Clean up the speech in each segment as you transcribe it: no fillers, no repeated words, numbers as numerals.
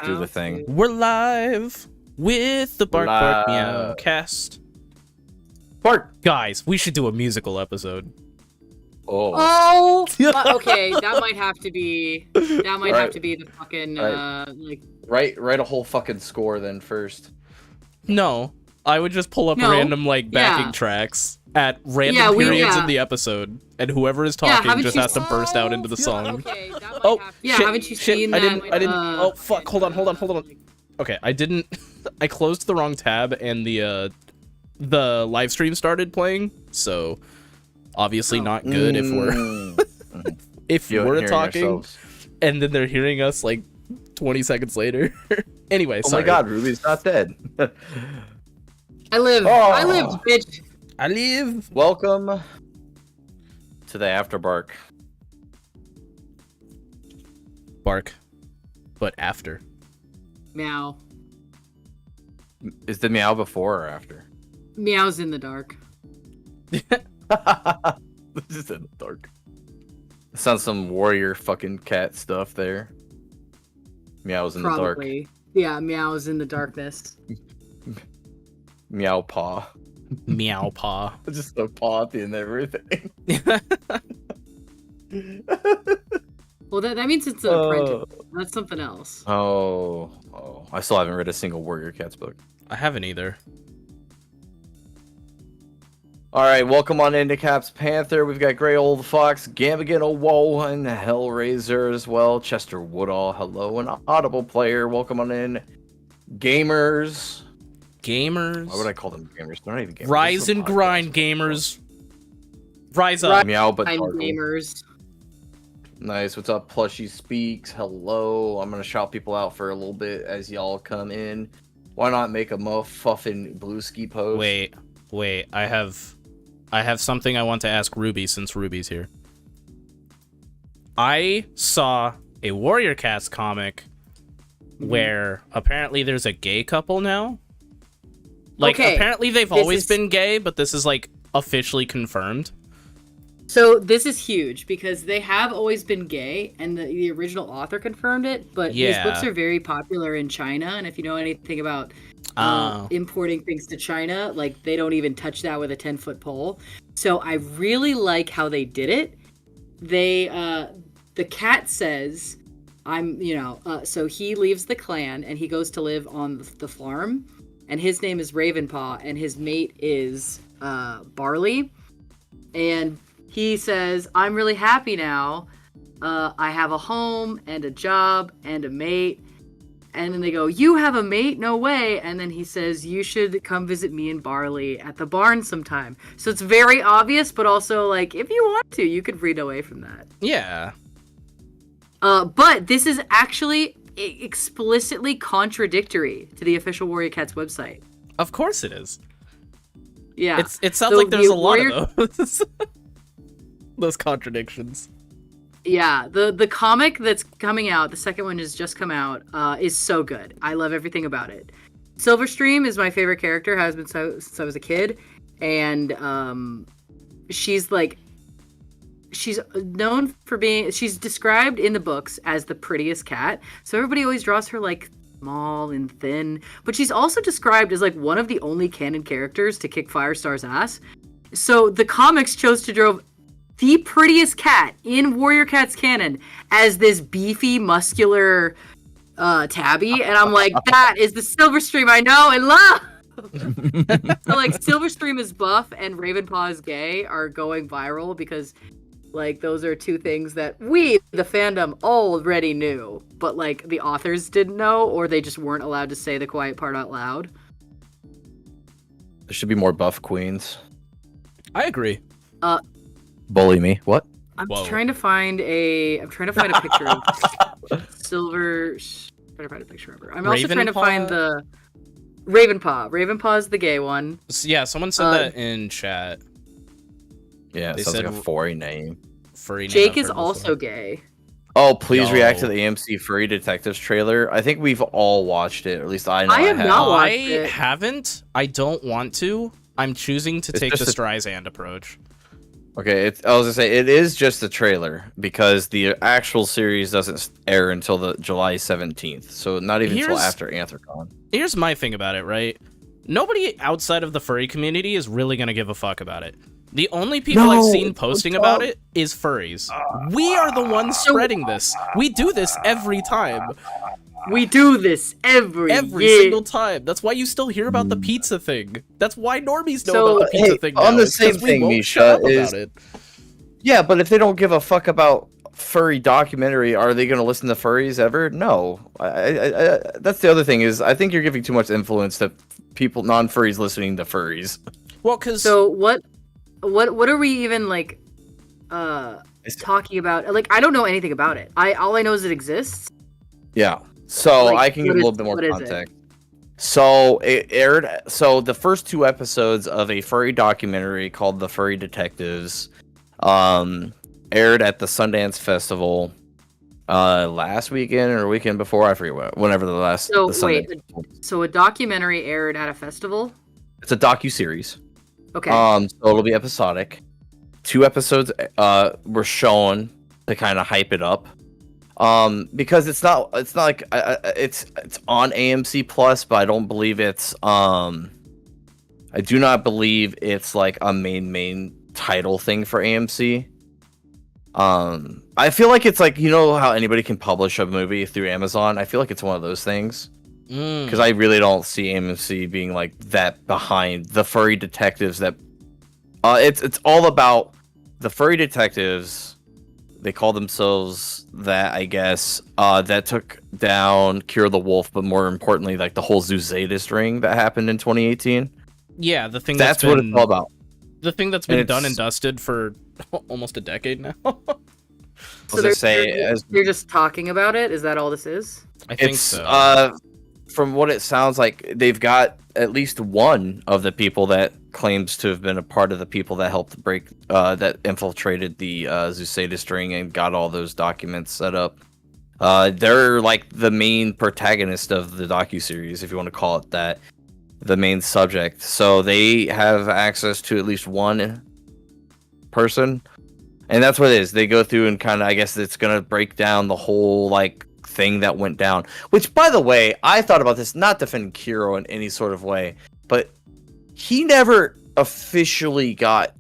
Let's do the thing. We're live with the Bark Bark Meow cast. Bark! Guys, we should do a musical episode. Oh. Okay, that might have to be the fucking like. Write a whole fucking score then first. No, I would just pull up random like backing tracks at random periods in the episode, and whoever is talking just has to burst out into the song. Okay, that might have to... shit, haven't you seen that? I didn't. Oh fuck! Hold on. Okay, I didn't. I closed the wrong tab, and the live stream started playing. So obviously not good if we're talking, ourselves. And then they're hearing us like 20 seconds later. Anyway, oh my god, Ruby's not dead. I lived, bitch. I live. Welcome to the After Bark. Bark, but after. Meow. Is the meow before or after? Meow's in the dark. This is in the dark. Sounds some warrior fucking cat stuff there. Meow's in the dark. Yeah, Meow's in the darkness. Meow paw. Meow paw. Just a paw at the end of everything. Well, that means it's an apprentice. That's something else. Oh. I still haven't read a single Warrior Cats book. I haven't either. Alright, welcome on into Caps Panther. We've got Grey Old Fox, Gambagin Woe, and Hellraiser as well. Chester Woodall, hello, and Audible Player. Welcome on in. Gamers. Why would I call them gamers? They're not even gamers. Rise and grind, gamers. Rise up. Meow, but gamers. Nice. What's up, Plushy Speaks? Hello. I'm gonna shout people out for a little bit as y'all come in. Why not make a muffin blue ski post? Wait. I have something I want to ask Ruby since Ruby's here. I saw a Warrior Cats comic where apparently there's a gay couple now. Like, apparently they've always been gay, but this is, like, officially confirmed. So this is huge because they have always been gay, and the original author confirmed it, but his books are very popular in China, and if you know anything about importing things to China, like, they don't even touch that with a 10-foot pole. So I really like how they did it. They, the cat says, so he leaves the clan, and he goes to live on the farm, and his name is Ravenpaw, and his mate is Barley, and he says, I'm really happy now. I have a home and a job and a mate. And then they go, you have a mate? No way. And then he says, you should come visit me and Barley at the barn sometime. So it's very obvious, but also, like, if you want to, you could read away from that. Yeah. But this is actually explicitly contradictory to the official Warrior Cats website. Of course it is. Yeah. It sounds like there's a lot of those. Those contradictions. Yeah, the comic that's coming out, the second one has just come out, is so good. I love everything about it. Silverstream is my favorite character, has been since I was a kid, and she's known for she's described in the books as the prettiest cat, so everybody always draws her like small and thin, but she's also described as like one of the only canon characters to kick Firestar's ass. So the comics chose to draw the prettiest cat in Warrior Cats canon as this beefy, muscular tabby, and I'm like, that is the Silverstream I know and love! So, like, Silverstream is buff and Ravenpaw is gay are going viral because, like, those are two things that we, the fandom, already knew, but, like, the authors didn't know, or they just weren't allowed to say the quiet part out loud. There should be more buff queens. I agree. Bully me. What? I'm trying to find a picture of Silver. Trying to find a picture of her. I'm also trying to find the Ravenpaw. Ravenpaw is the gay one. Yeah, someone said that in chat. Yeah, it sounds like a furry name. Jake is also gay. Oh, please react to the AMC Furry Detectives trailer. I think we've all watched it, or at least I know I have. Not I haven't. I don't want to. I'm choosing to take the Streisand approach. Okay, I was gonna say it is just a trailer because the actual series doesn't air until the July 17th, so not even until after Anthrocon. Here's my thing about it, right? Nobody outside of the furry community is really gonna give a fuck about it. The only people I've seen posting about it is furries. We are the ones spreading this. We do this every time. We do this every single time. That's why you still hear about the pizza thing. That's why normies know about the pizza thing now. On the same thing, Misha, is... Yeah, but if they don't give a fuck about furry documentary, are they going to listen to furries ever? No. That's the other thing is I think you're giving too much influence to people, non-furries listening to furries. Well, because... So what are we even, like, talking about? Like, I don't know anything about it. All I know is it exists. Yeah. So like, I can give a little bit more context. So it aired. So the first 2 episodes of a furry documentary called The Furry Detectives, aired at the Sundance Festival, last weekend or weekend before. I forget whenever the last. So so a documentary aired at a festival. It's a docu-series. Okay. So it'll be episodic. 2 episodes were shown to kind of hype it up. Because it's not like it's on AMC Plus, but I don't believe it's I do not believe it's like a main title thing for AMC. I feel like it's like, you know how anybody can publish a movie through Amazon? I feel like it's one of those things. Because I really don't see AMC being like that behind the Furry Detectives. That it's all about the Furry Detectives. They call themselves that, I guess, that took down Kira the Wolf, but more importantly, like the whole Zeus Zadist ring that happened in 2018. Yeah, the thing that's what it's all about. The thing that's been done and dusted for almost a decade now. So you're just talking about it? Is that all this is? I think so. From what it sounds like, they've got at least one of the people that claims to have been a part of the people that helped break, that infiltrated the Zeus Zadist ring and got all those documents set up. They're like the main protagonist of the docuseries, if you want to call it that, the main subject. So they have access to at least one person, and that's what it is. They go through and kind of, I guess it's gonna break down the whole like thing that went down. Which, by the way, I thought about this, not defend Kiro in any sort of way, but he never officially got,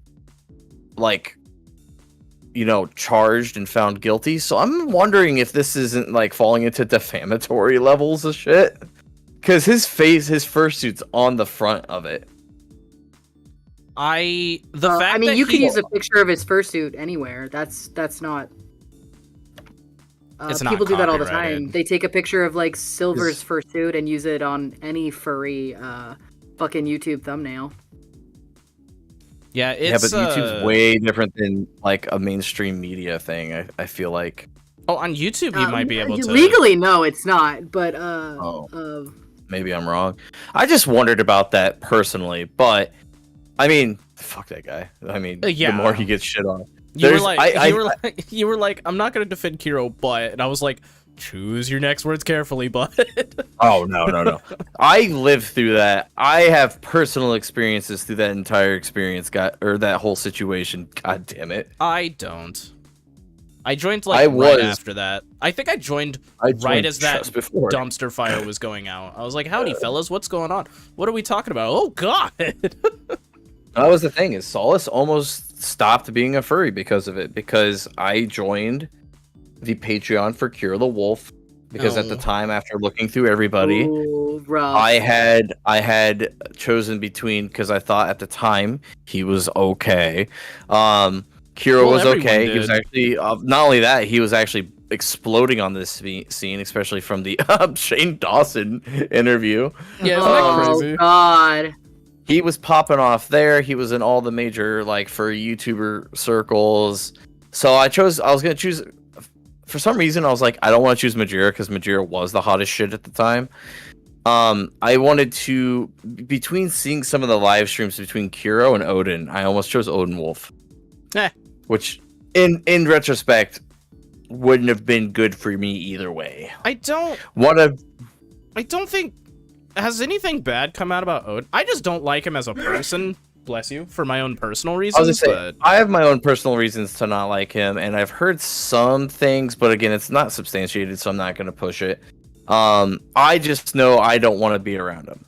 like, you know, charged and found guilty. So I'm wondering if this isn't like falling into defamatory levels of shit. Because his fursuit's on the front of it. I mean, you can use a picture of his fursuit anywhere. That's not. It's people not do that all the time. They take a picture of like Silver's fursuit and use it on any furry fucking YouTube thumbnail. Yeah, it's... but YouTube's way different than like a mainstream media thing. I feel like. Oh, on YouTube you might be able to. Legally, no, it's not. But maybe I'm wrong. I just wondered about that personally, but I mean, fuck that guy. I mean, the more he gets shit on. You were like, I'm not gonna defend Kiro, but, and I was like, choose your next words carefully, but. Oh no! I lived through that. I have personal experiences through that entire experience, that whole situation. God damn it! I don't. I joined right after that. I think I joined right as that dumpster fire was going out. I was like, howdy fellas, what's going on? What are we talking about? Oh god! That was the thing, is Solace almost stopped being a furry because of it, because I joined the Patreon for Kira the Wolf, because at the time, after looking through everybody, I had chosen between, because I thought at the time he was okay. Kira was okay. Did. He was actually, not only that, he was actually exploding on this scene, especially from the Shane Dawson interview. Yeah, isn't that crazy? Oh god. He was popping off there. He was in all the major, like, for YouTuber circles. So I was going to choose, for some reason, I was like, I don't want to choose Majira, because Majira was the hottest shit at the time. I wanted to, between seeing some of the live streams between Kiro and Odin, I almost chose Odin Wolf. Which, in retrospect, wouldn't have been good for me either way. I don't think... Has anything bad come out about Odin? I just don't like him as a person. bless you, for my own personal I was reasons. gonna say, But I have my own personal reasons to not like him, and I've heard some things, but again, it's not substantiated, so I'm not gonna push it. I just know I don't want to be around him.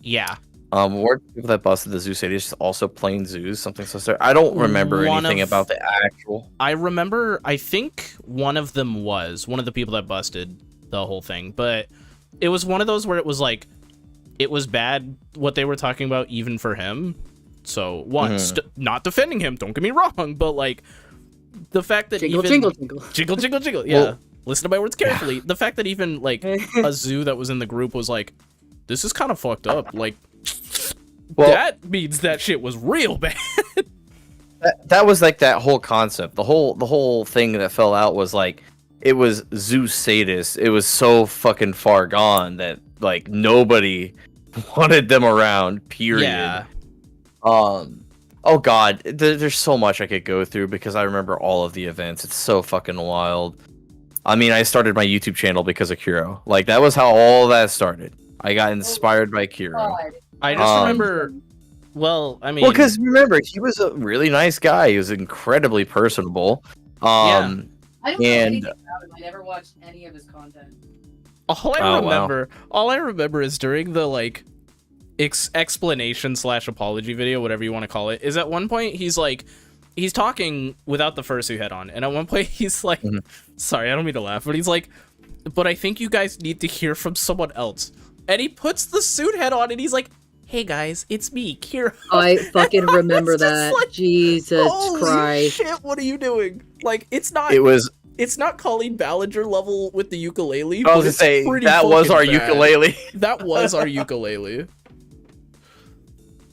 yeah, Were people that busted the Zeus 80 just also plain Zeus, something so sorry. I don't remember anything about the actual. I remember. I think one of them was one of the people that busted the whole thing, but it was one of those where it was like, it was bad what they were talking about, even for him. So not defending him. Don't get me wrong, but like the fact that Jingle, even jingle, jingle. jingle, jingle, jingle. Yeah, Well, listen to my words carefully. The fact that even like a zoo that was in the group was like, this is kind of fucked up. Like, that means that shit was real bad. That was like that whole concept. The whole thing that fell out was like, it was Zeus sadist. It was so fucking far gone that like nobody wanted them around. Period. Yeah. Oh god, there's so much I could go through because I remember all of the events. It's so fucking wild. I mean, I started my YouTube channel because of Kuro. Like that was how all that started. I got inspired by Kuro. I just remember. Well, I mean, Well, because remember, he was a really nice guy. He was incredibly personable. I don't know and- anything about him. I never watched any of his content. all I remember is during the like explanation / apology video, whatever you want to call it, is at one point he's talking without the fursuit head on, and at one point he's like, sorry, I don't mean to laugh, but he's like, but I think you guys need to hear from someone else, and he puts the suit head on, and he's like, hey guys, it's me, Kuro. I fucking remember was just that. like, Jesus Holy Christ. shit, what are you doing? Like, it's not Colleen Ballinger level with the ukulele. I was but gonna it's say pretty that was fucking our bad. ukulele. That was our ukulele.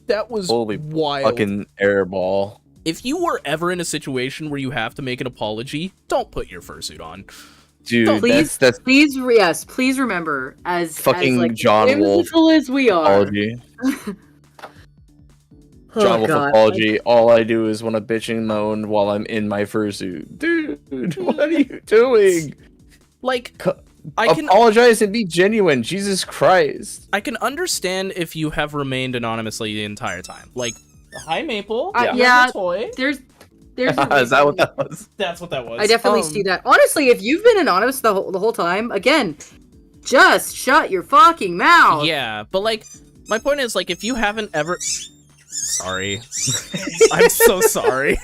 That was Holy wild. fucking airball. If you were ever in a situation where you have to make an apology, don't put your fursuit on. Dude, Please, that's please remember, as fucking like, John Wolf whimsical as we are. apology. Oh, John Wolf God. apology. All I do is want to bitch and moan while I'm in my fursuit. Dude, what are you doing? Like, Co- I can Apologize and be genuine. Jesus Christ. I can understand if you have remained anonymously the entire time. Like, hi Maple. Yeah. here's Yeah. the toy. There's Is that what that was? That's what that was. I definitely see that. Honestly, if you've been anonymous the whole time, again, just shut your fucking mouth. Yeah, but like, my point is, like, if you haven't ever... Sorry. I'm so sorry.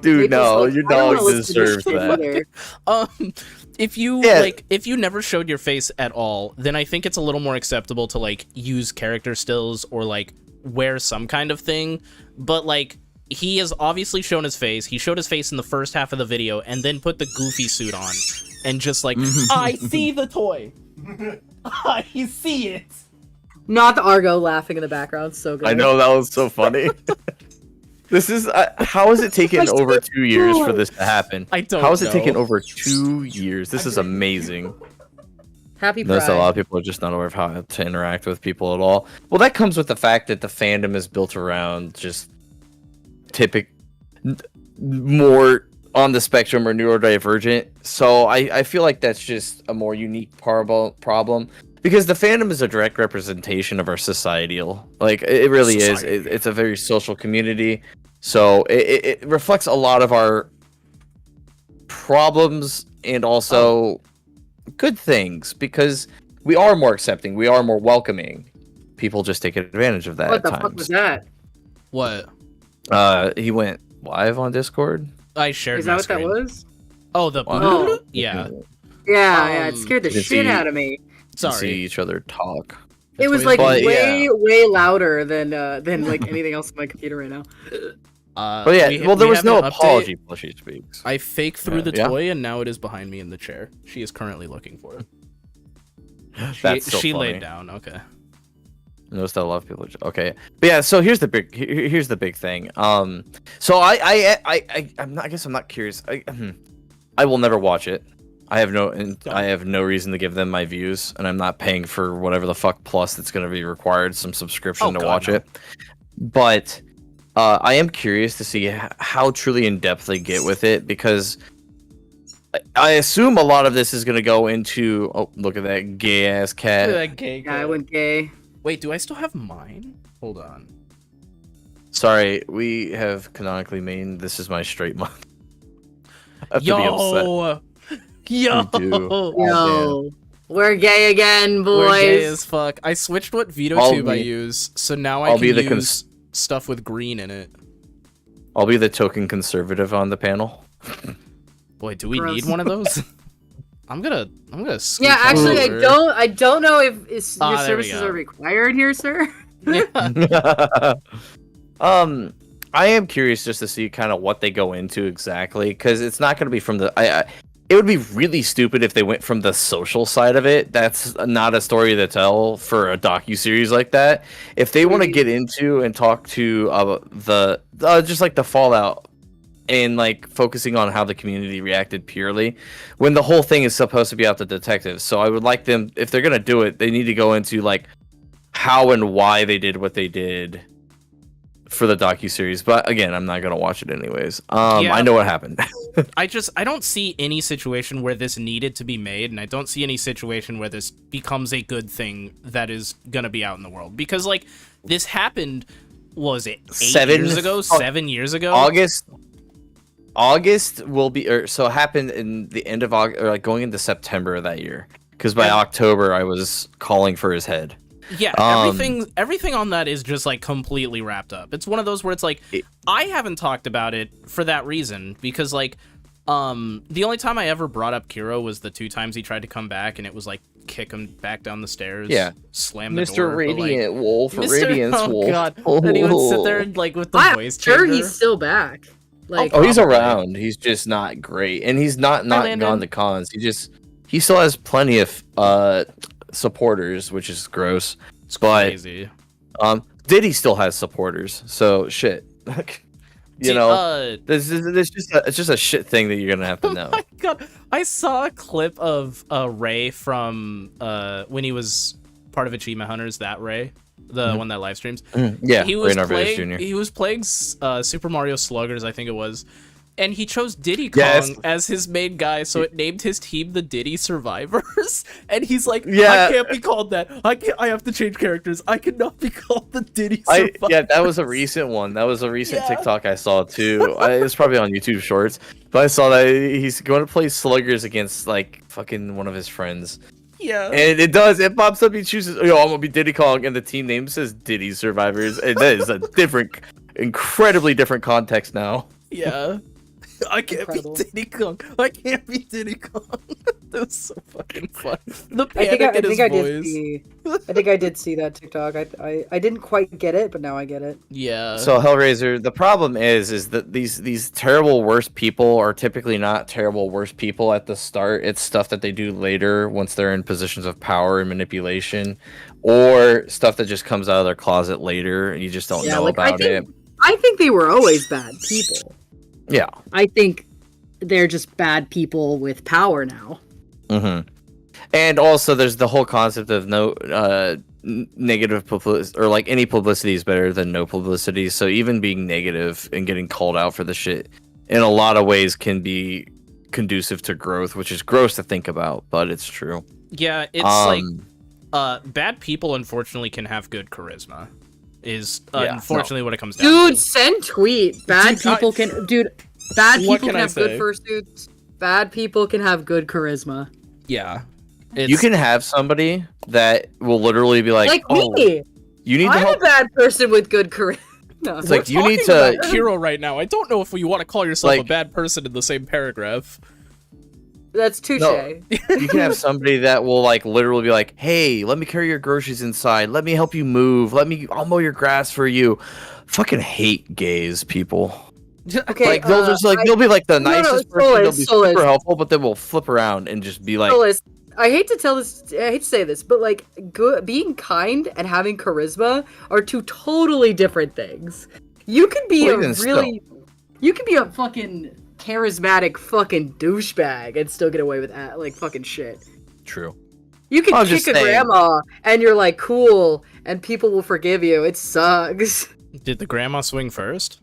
Dude, no, Maple's like, your I don't dog wanna listen to this deserves shit that. either. If you Yeah. if you never showed your face at all, then I think it's a little more acceptable to like use character stills or like wear some kind of thing. But like, he has obviously shown his face. He showed his face in the first half of the video and then put the Goofy suit on and just like, I see the toy. I see it. Not the Argo laughing in the background. So good. I know, that was so funny. This is how has it taken over 2 years for this to happen? I don't How has it know. taken over 2 years? This is amazing. Happy Notice Pride. a lot of people are just not aware of how to interact with people at all. Well, that comes with the fact that the fandom is built around just more on the spectrum or neurodivergent. So I feel like that's just a more unique problem because the fandom is a direct representation of our societal. Like it really is. It's a very social community. So it reflects a lot of our problems and also good things because we are more accepting. We are more welcoming. People just take advantage of that What at the times. fuck was that? What? He went live on Discord. I shared. Is that my what screen. that was? Oh, the Oh. yeah. Yeah, it scared the You can shit see- out of me. See Sorry. each other talk. It was toys- like But, way louder than like anything else on my computer right now. But yeah, we well, there we was have no an update. apology. Plushie speaks. I faked through the Yeah. toy, and now it is behind me in the chair. She is currently looking for it. That's so she funny. laid down. Okay. Notice that a lot of people. Okay, but yeah. So here's the big thing. So I'm not. I guess I'm not curious. I will never watch it. I have no reason to give them my views, and I'm not paying for whatever the fuck plus that's going to be required, some subscription to God, watch no. it. But I am curious to see how truly in depth they get with it because I assume a lot of this is going to go into. Oh, look at that gay ass cat. That gay Yeah, I went gay. Wait, do I still have mine? Hold on. Sorry, we have canonically made this is my straight month. I have to be upset. Yo, We do. Yo, we're gay again, boys. we're gay as fuck. I switched what VitoTube I be- use, so now I'll I be can the use stuff with green in it. I'll be the token conservative on the panel. Boy, do we Gross. need one of those? I'm gonna. Scooch Yeah, actually, over. I don't know if Ah, your there we services go. are required here, sir. Yeah. I am curious just to see kind of what they go into exactly, because it's not going to be from the. It would be really stupid if they went from the social side of it. That's not a story to tell for a docu-series like that. If they want to get into and talk to the just like the fallout and like focusing on how the community reacted purely, when the whole thing is supposed to be about the detectives. So I would like them, if they're gonna do it, they need to go into like how and why they did what they did for the docu-series. But again, I'm not gonna watch it anyways. Yeah. I know what happened. I don't see any situation where this needed to be made, and I don't see any situation where this becomes a good thing that is gonna be out in the world. Because like this happened, what was it 7 years ago? 7 years ago? August will be, or so it happened in the end of August, or like going into September of that year. Because by October, I was calling for his head. Yeah, everything on that is just like completely wrapped up. It's one of those where it's like I haven't talked about it for that reason, because like the only time I ever brought up Kiro was the 2 times he tried to come back, and it was like kick him back down the stairs, slam the door. Mr. Radiant Wolf, Radiance oh Wolf. God. And he would sit there and like with the voice sure changer. he's still back. Like, Oh, he's Probably. around. He's just not great, and he's not Landon. gone to cons. He still has plenty of supporters, which is gross. It's but crazy. Diddy still has supporters, so shit. You know, it's just a shit thing that you're gonna have to know. Oh my God, I saw a clip of Ray from when he was part of Achievement Hunters. That Ray, the one that live streams. Yeah, he was Ray Narvaez playing. Jr. He was playing Super Mario Sluggers, I think it was, and he chose Diddy Kong Yes. as his main guy, so it named his team the Diddy Survivors. And he's like, Yeah. I can't be called that. I have to change characters. I cannot be called the Diddy Survivors. Yeah, that was a recent one. That was a recent TikTok I saw too. It was probably on YouTube Shorts, but I saw that he's going to play Sluggers against like fucking one of his friends. Yeah. And it pops up. He chooses, I'm gonna be Diddy Kong, and the team name says Diddy Survivors, and that is a incredibly different context now. Yeah. I can't Incredible. be Diddy Kong. I can't be Diddy Kong. That was so fucking fun. The I panic in his think I voice. did see. I think I did see that TikTok. I didn't quite get it, but now I get it. Yeah. So Hellraiser, the problem is that these terrible worst people are typically not terrible worst people at the start. It's stuff that they do later once they're in positions of power and manipulation, or stuff that just comes out of their closet later and you just don't know about it. I think they were always bad people. Yeah. I think they're just bad people with power now. Mm-hmm. And also, there's the whole concept of no negative publicity, or like any publicity is better than no publicity. So even being negative and getting called out for the shit, in a lot of ways, can be conducive to growth, which is gross to think about, but it's true. Yeah, it's like bad people unfortunately can have good charisma. Unfortunately what it comes down Dude, to. send tweet. Bad people can. Dude, bad What people can can I have good say? fursuits. Bad people can have good charisma. Yeah. You can have somebody that will literally be like, Like "Oh, me. you need to I'm a help." bad person with good charisma. No. It's like you need talking about to. Hero right now. I don't know if you want to call yourself a Like- bad person in the same paragraph. That's touche. No. You can have somebody that will like literally be like, "Hey, let me carry your groceries inside. Let me help you move. I'll mow your grass for you." Fucking hate gays, people. Okay, Like they'll just like they'll be like the no, nicest person. They'll be Solis. super helpful, but then we'll flip around and just be like, Solis, I hate to say this, but like being kind and having charisma are two totally different things. You could be Well, even you could be a fucking charismatic fucking douchebag and still get away with that, like fucking shit. "True." You can I'm kick just a saying. grandma and you're like cool and people will forgive you. It sucks. Did the grandma swing first?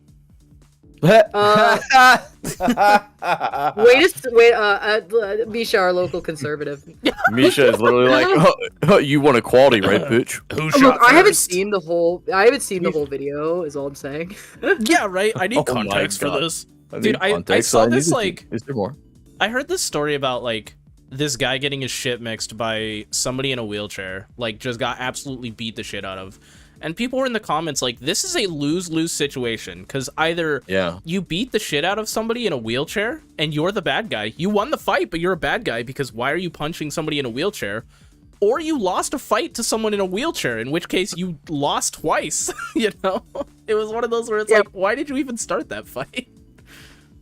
Misha, our local conservative. Misha is literally like, oh, you want equality, right, bitch? Who Look, shot I haven't first? seen the whole. I haven't seen the whole video. Is all I'm saying. Yeah, right. I need Oh my context for God. this. I Dude, need I context, saw so need this, to see- like- Is there more? I heard this story about like this guy getting his shit mixed by somebody in a wheelchair, like just got absolutely beat the shit out of. And people were in the comments like, this is a lose-lose situation, because either Yeah. you beat the shit out of somebody in a wheelchair and you're the bad guy. You won the fight, but you're a bad guy because why are you punching somebody in a wheelchair? Or you lost a fight to someone in a wheelchair, in which case you lost twice, you know? It was one of those where it's like, why did you even start that fight?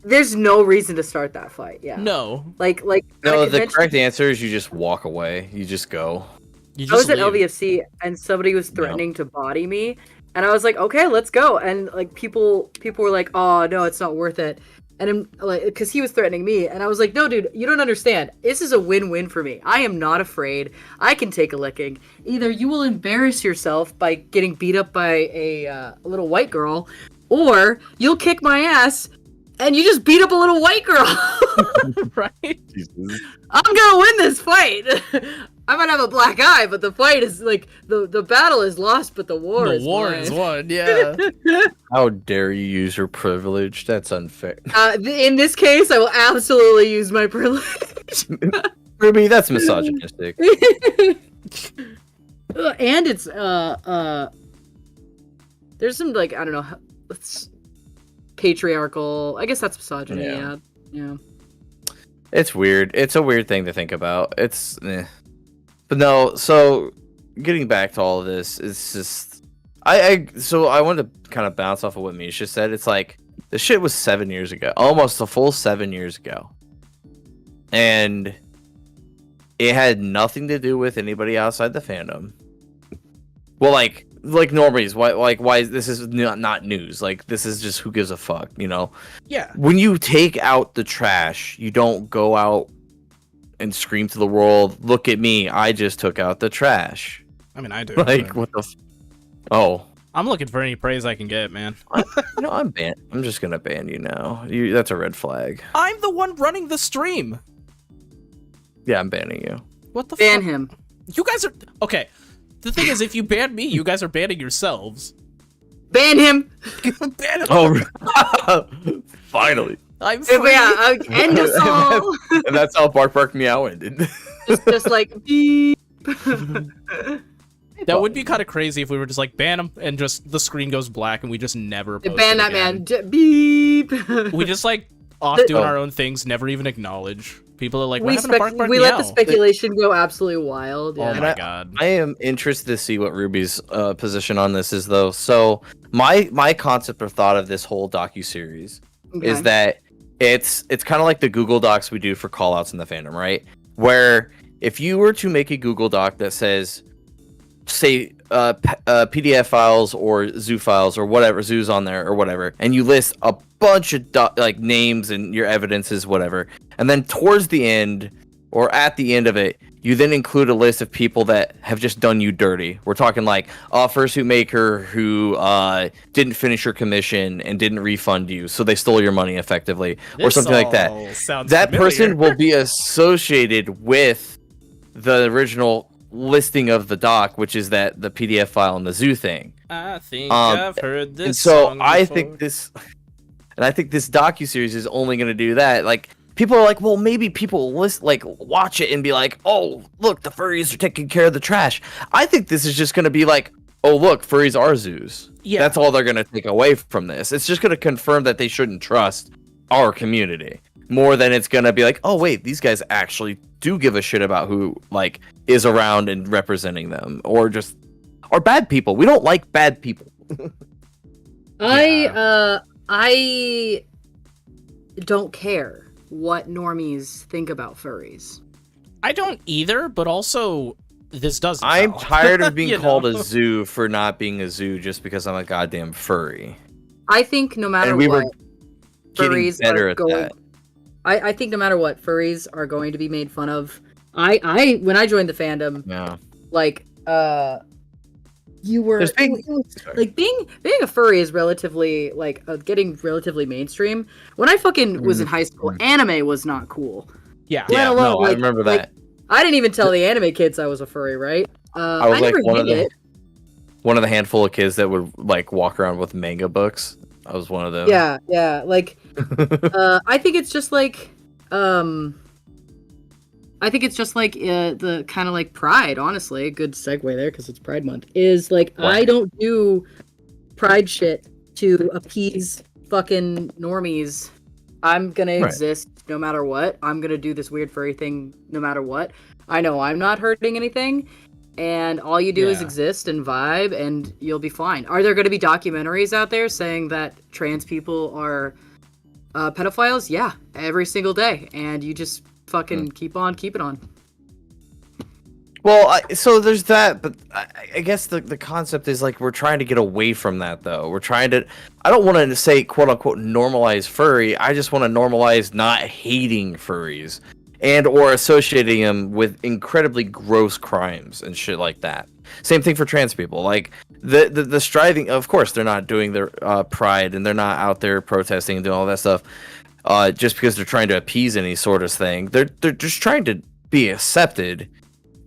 There's no reason to start that fight. Yeah. No. Like. No, I the mentioned- correct answer is you just walk away. You just go. You I was just at leave. LVFC and somebody was threatening to body me, and I was like, okay, let's go. And like people were like, oh no, it's not worth it. And I'm like, because he was threatening me, and I was like, no, dude, you don't understand. This is a win-win for me. I am not afraid. I can take a licking. Either you will embarrass yourself by getting beat up by a little white girl, or you'll kick my ass and you just beat up a little white girl. Right? Jesus. I'm gonna win this fight. I might have a black eye, but the fight is like the battle is lost, but the war The is war won. is won, yeah. How dare you use your privilege? That's unfair. In this case, I will absolutely use my privilege. Ruby, that's misogynistic. And it's there's some like I don't know, it's patriarchal. I guess that's misogyny. Yeah. Yeah. It's weird. It's a weird thing to think about. But no, so getting back to all of this, it's just so I wanted to kind of bounce off of what Misha said. It's like the shit was 7 years ago, almost a full 7 years ago. And it had nothing to do with anybody outside the fandom. Well, like normies, why this is not news. Like this is just who gives a fuck, you know? Yeah. When you take out the trash, you don't go out and scream to the world, look at me, I just took out the trash. I mean, I do. Like, but what the oh. I'm looking for any praise I can get, man. You know, I'm just gonna ban you now. That's a red flag. I'm the one running the stream. Yeah, I'm banning you. What the Ban fuck? him. You guys are... Okay. The thing is, if you ban me, you guys are banning yourselves. Ban him. Ban him. Oh, finally. I'm free. Yeah. End us all. And that's how Bark Bark Meow ended. just like beep. That would be kind of crazy if we were just like, ban him, and just the screen goes black and we just never post Ban it that again. man. Beep. We just like off doing our own things, never even acknowledge. People are like, what we happened to Bark Bark we let Meow? the speculation go absolutely wild. Yeah. Oh And my god. I am interested to see what Ruby's position on this is, though. So my concept or thought of this whole docuseries is Okay. that it's kind of like the Google Docs we do for callouts in the fandom, right? Where if you were to make a Google Doc that says, say, PDF files or zoo files or whatever, zoos on there or whatever, and you list a bunch of like names and your evidences, whatever, and then towards the end or at the end of it, you then include a list of people that have just done you dirty. We're talking like fursuit maker who didn't finish your commission and didn't refund you, so they stole your money effectively, or This something like all that. sounds That familiar. person will be associated with the original listing of the doc, which is that the PDF file and the zoo thing. I think Um, I've heard this And so song I before. think this docuseries is only going to do that. Like, people are like, well, maybe people watch it and be like, oh, look, the furries are taking care of the trash. I think this is just going to be like, oh, look, furries are zoos. Yeah. That's all they're going to take away from this. It's just going to confirm that they shouldn't trust our community more than it's going to be like, oh, wait, these guys actually do give a shit about who like is around and representing them, or bad people. We don't like bad people. I don't care what normies think about furries. I don't either, but also this doesn't. I'm help. tired of being You called know? a zoo for not being a zoo just because I'm a goddamn furry. I think no matter And we were what, getting furries better are at going. that. I think no matter what, furries are going to be made fun of. I when I joined the fandom, Yeah. like you were like being a furry is relatively like getting relatively mainstream. When I fucking was in high school, anime was not cool. Yeah, yeah, no, I remember that. I didn't even tell the anime kids I was a furry, right? I was like one of the handful of kids that would like walk around with manga books. I was one of them. Yeah. Like, I think it's just like, the kind of like Pride. Honestly, a good segue there because it's Pride Month. Is like I don't do Pride shit to appease fucking normies. I'm gonna exist no matter what. I'm gonna do this weird furry thing no matter what. I know I'm not hurting anything, and all you do is exist and vibe, and you'll be fine. Are there gonna be documentaries out there saying that trans people are pedophiles? Yeah, every single day, and you just fucking keep on keeping on. Well, so there's that, but I guess the concept is like we're trying to get away from that, though. We're trying to. I don't want to say quote unquote normalize furry. I just want to normalize not hating furries and or associating them with incredibly gross crimes and shit like that. Same thing for trans people. Like the striving. Of course, they're not doing their pride and they're not out there protesting and doing all that stuff just because they're trying to appease any sort of thing. They're just trying to be accepted.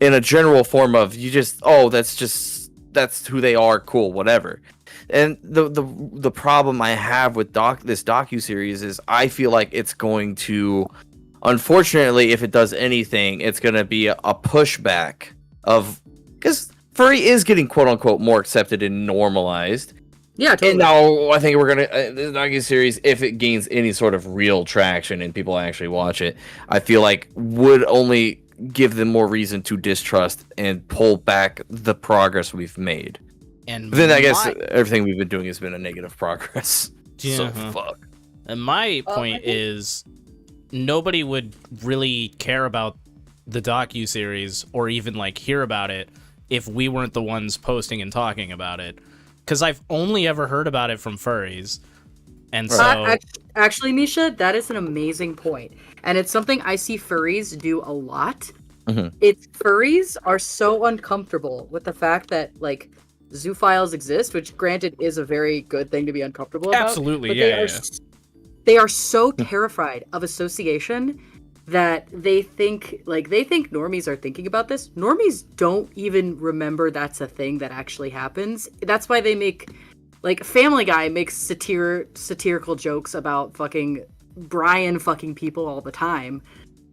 In a general form of that's who they are, cool, whatever. And the problem I have with this docuseries is I feel like it's going to, unfortunately, if it does anything, it's going to be a pushback of, because furry is getting quote unquote more accepted and normalized. Yeah, totally. And now I think we're gonna this docuseries, if it gains any sort of real traction and people actually watch it, I feel like would only give them more reason to distrust and pull back the progress we've made. And then I guess everything we've been doing has been a negative progress. So fuck. And my point is, nobody would really care about the docuseries or even like hear about it if we weren't the ones posting and talking about it. Because I've only ever heard about it from furries. And so actually, Misha, that is an amazing point. And it's something I see furries do a lot. It's furries are so uncomfortable with the fact that like zoophiles exist, which granted is a very good thing to be uncomfortable about. Absolutely, but they are so terrified of association that they think normies are thinking about this. Normies don't even remember that's a thing that actually happens. That's why they make like Family Guy makes satirical jokes about fucking Brian fucking people all the time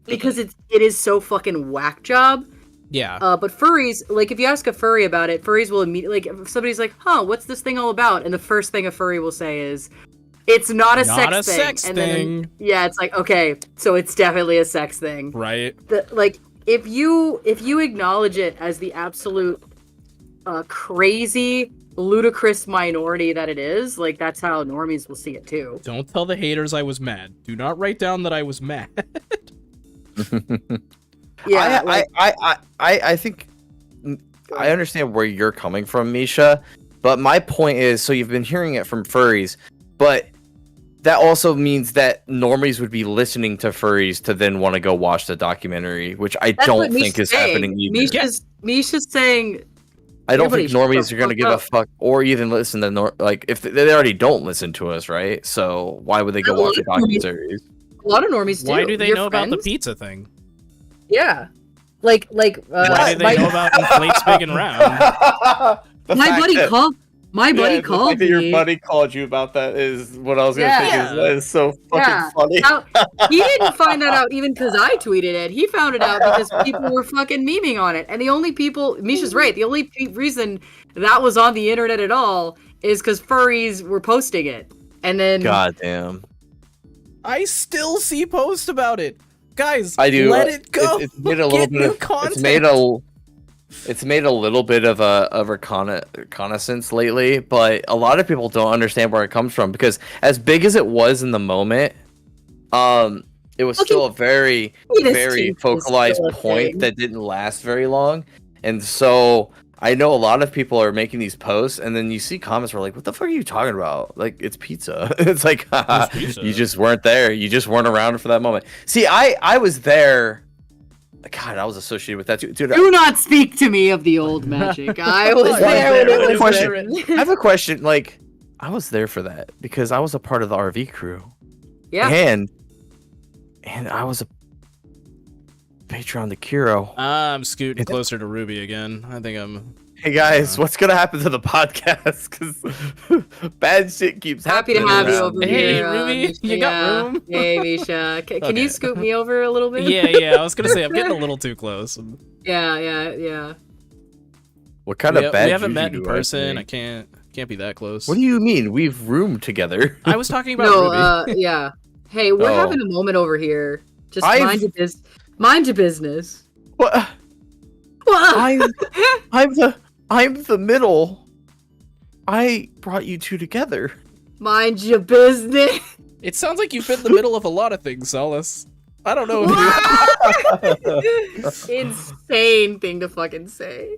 because it is so fucking whack job. Yeah. But furries, like if you ask a furry about it, furries will immediately, like if somebody's like, "Huh, what's this thing all about?" And the first thing a furry will say is, "It's not a sex thing." Then, yeah, it's like, okay, so it's definitely a sex thing, right? Like if you acknowledge it as the absolute crazy, ludicrous minority that it is, like that's how normies will see it too. Don't tell the haters I was mad. Do not write down that I was mad. Yeah, I think I understand where you're coming from, Misha, but my point is, so you've been hearing it from furries, but that also means that normies would be listening to furries to then want to go watch the documentary, which I don't think is happening either. Misha's saying I don't think normies are going to give a fuck or even listen to like if they already don't listen to us, right? So why would they go watch a docuseries? A lot of normies do. Why do they know about the pizza thing? Yeah. Like why do they know about inflates big and round? My buddy called me. Your buddy called you about that is what I was gonna think is so fucking funny. He didn't find that out even because I tweeted it. He found it out because people were fucking memeing on it. And the only people, Misha's right, the only reason that was on the internet at all is because furries were posting it. And then goddamn, I still see posts about it. Guys, I do. Let it go. It's made a little bit of content. It's made a little bit of a reconnaissance lately, but a lot of people don't understand where it comes from because as big as it was in the moment, it was still a very focalized point that didn't last very long, and so I know a lot of people are making these posts, and then you see comments where like, "What the fuck are you talking about? Like, it's pizza." It's like, pizza? You just weren't there. You just weren't around for that moment. See, I was there God, I was associated with that too, dude. Do not speak to me of the old magic. I was there when it was Question. written. I have a question. Like, I was there for that because I was a part of the RV crew. Yeah. And I was a Patreon to Kiro. I'm scooting closer to Ruby again. I think I'm. Hey guys, what's gonna happen to the podcast? Because bad shit keeps Happy happening. to have you around. over Hey, here. Ruby, Misha. you got room? Hey, Misha. Can Okay. you scoot me over a little bit? Yeah. I was gonna say I'm getting a little too close. Yeah. What kind We of bad haven't juju met in do I person. I say? can't be that close. What do you mean? We've roomed together. I was talking about No, Ruby. yeah. Hey, we're Oh. having a moment over here. Just I've- mind your business. What? What? I'm the middle. I brought you two together. Mind your business. It sounds like you fit in the middle of a lot of things, Solace. I don't know. If Insane thing to fucking say.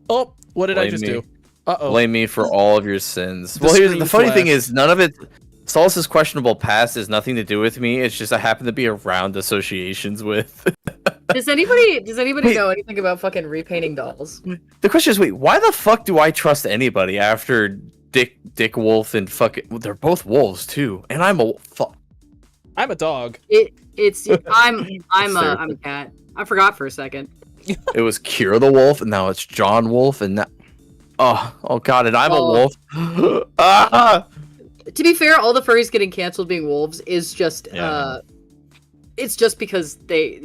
Oh, what did I Blame just me. do? Uh-oh. Blame me for all of your sins. The Well, here's screen the funny thing flashed. is none of it. Solace's questionable past has nothing to do with me. It's just I happen to be around associations with. Does anybody Wait. know anything about fucking repainting dolls? The question is, wait, why the fuck do I trust anybody after Dick Wolf and fucking? Well, they're both wolves too, and I'm a fuck. I'm a dog. I'm a cat. I forgot for a second. It was Kira the wolf, and now it's John Wolf, and now, oh god, and I'm a wolf. Ah! To be fair, all the furries getting canceled being wolves is just Yeah. it's just because they,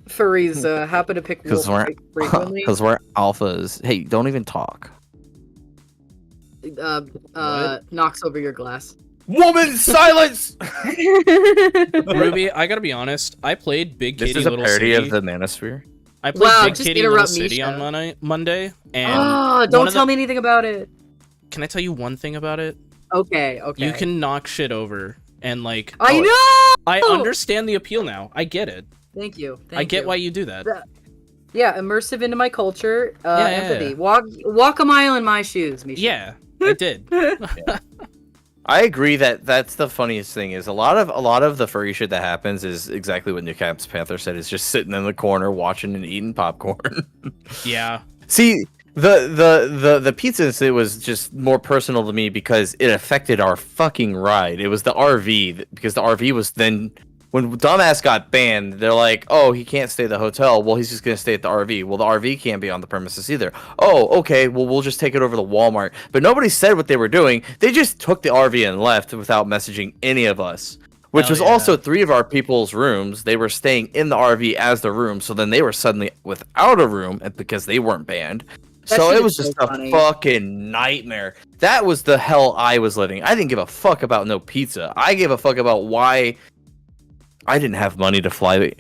furries happen to pick wolves Because frequently. we're alphas. Hey, don't even talk. Knocks over your glass. Woman, silence. Ruby, I gotta be honest. I played Big This Kitty is a Little parody City. of the Manosphere. I played Wow, Big just Kitty Little interrupt City Misha. on Monday, and Oh, one don't of tell me anything about it. Can I tell you one thing about it? Okay. You can knock shit over, and like I know. I understand the appeal now. I get it. Thank you. I get why you do that. Yeah, immersive into my culture. Empathy. yeah. Walk a mile in my shoes, Misha. Yeah, I did. I agree that that's the funniest thing is a lot of the furry shit that happens is exactly what New Caps Panther said. Is just sitting in the corner watching and eating popcorn. Yeah. See, the pizza incident was just more personal to me because it affected our fucking ride. It was the RV because the RV was then when Dumbass got banned. They're like, oh, he can't stay at the hotel. Well, he's just gonna stay at the RV. Well, the RV can't be on the premises either. Oh, okay. Well, we'll just take it over to Walmart. But nobody said what they were doing. They just took the RV and left without messaging any of us. Which Hell was yeah. also 3 of our people's rooms. They were staying in the RV as the room, so then they were suddenly without a room because they weren't banned. That So shit it was is just so a funny. fucking nightmare. That was the hell I was living. I didn't give a fuck about no pizza. I gave a fuck about why I didn't have money to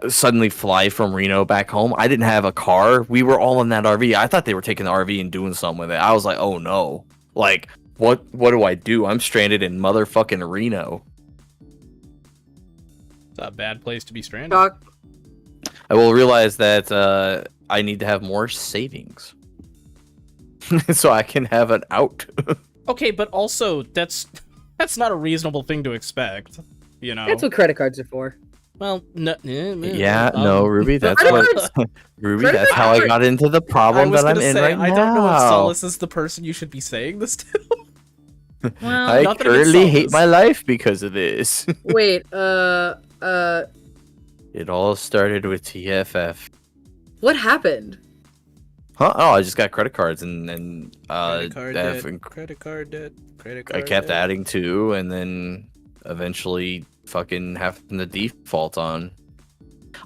suddenly fly from Reno back home. I didn't have a car. We were all in that RV. I thought they were taking the RV and doing something with it. I was like, oh no. Like, what do I do? I'm stranded in motherfucking Reno. It's a bad place to be stranded. Doc, I will realize that I need to have more savings. So I can have an out. Okay, but also that's not a reasonable thing to expect. You know. that's what credit cards are for. Well, no. Yeah, no, Ruby, that's credit what Ruby, credit that's how I card- got into the I problem was that I'm gonna in say, right I now. don't know if Solace is the person you should be saying this to. Well, I Not that it makes currently hate sense. my life because of this. wait, It all started with TFF. what happened? Huh? Oh, I just got credit cards and Credit card F- debt. Credit card debt. Credit I card kept debt. adding to, and then eventually fucking having to default on.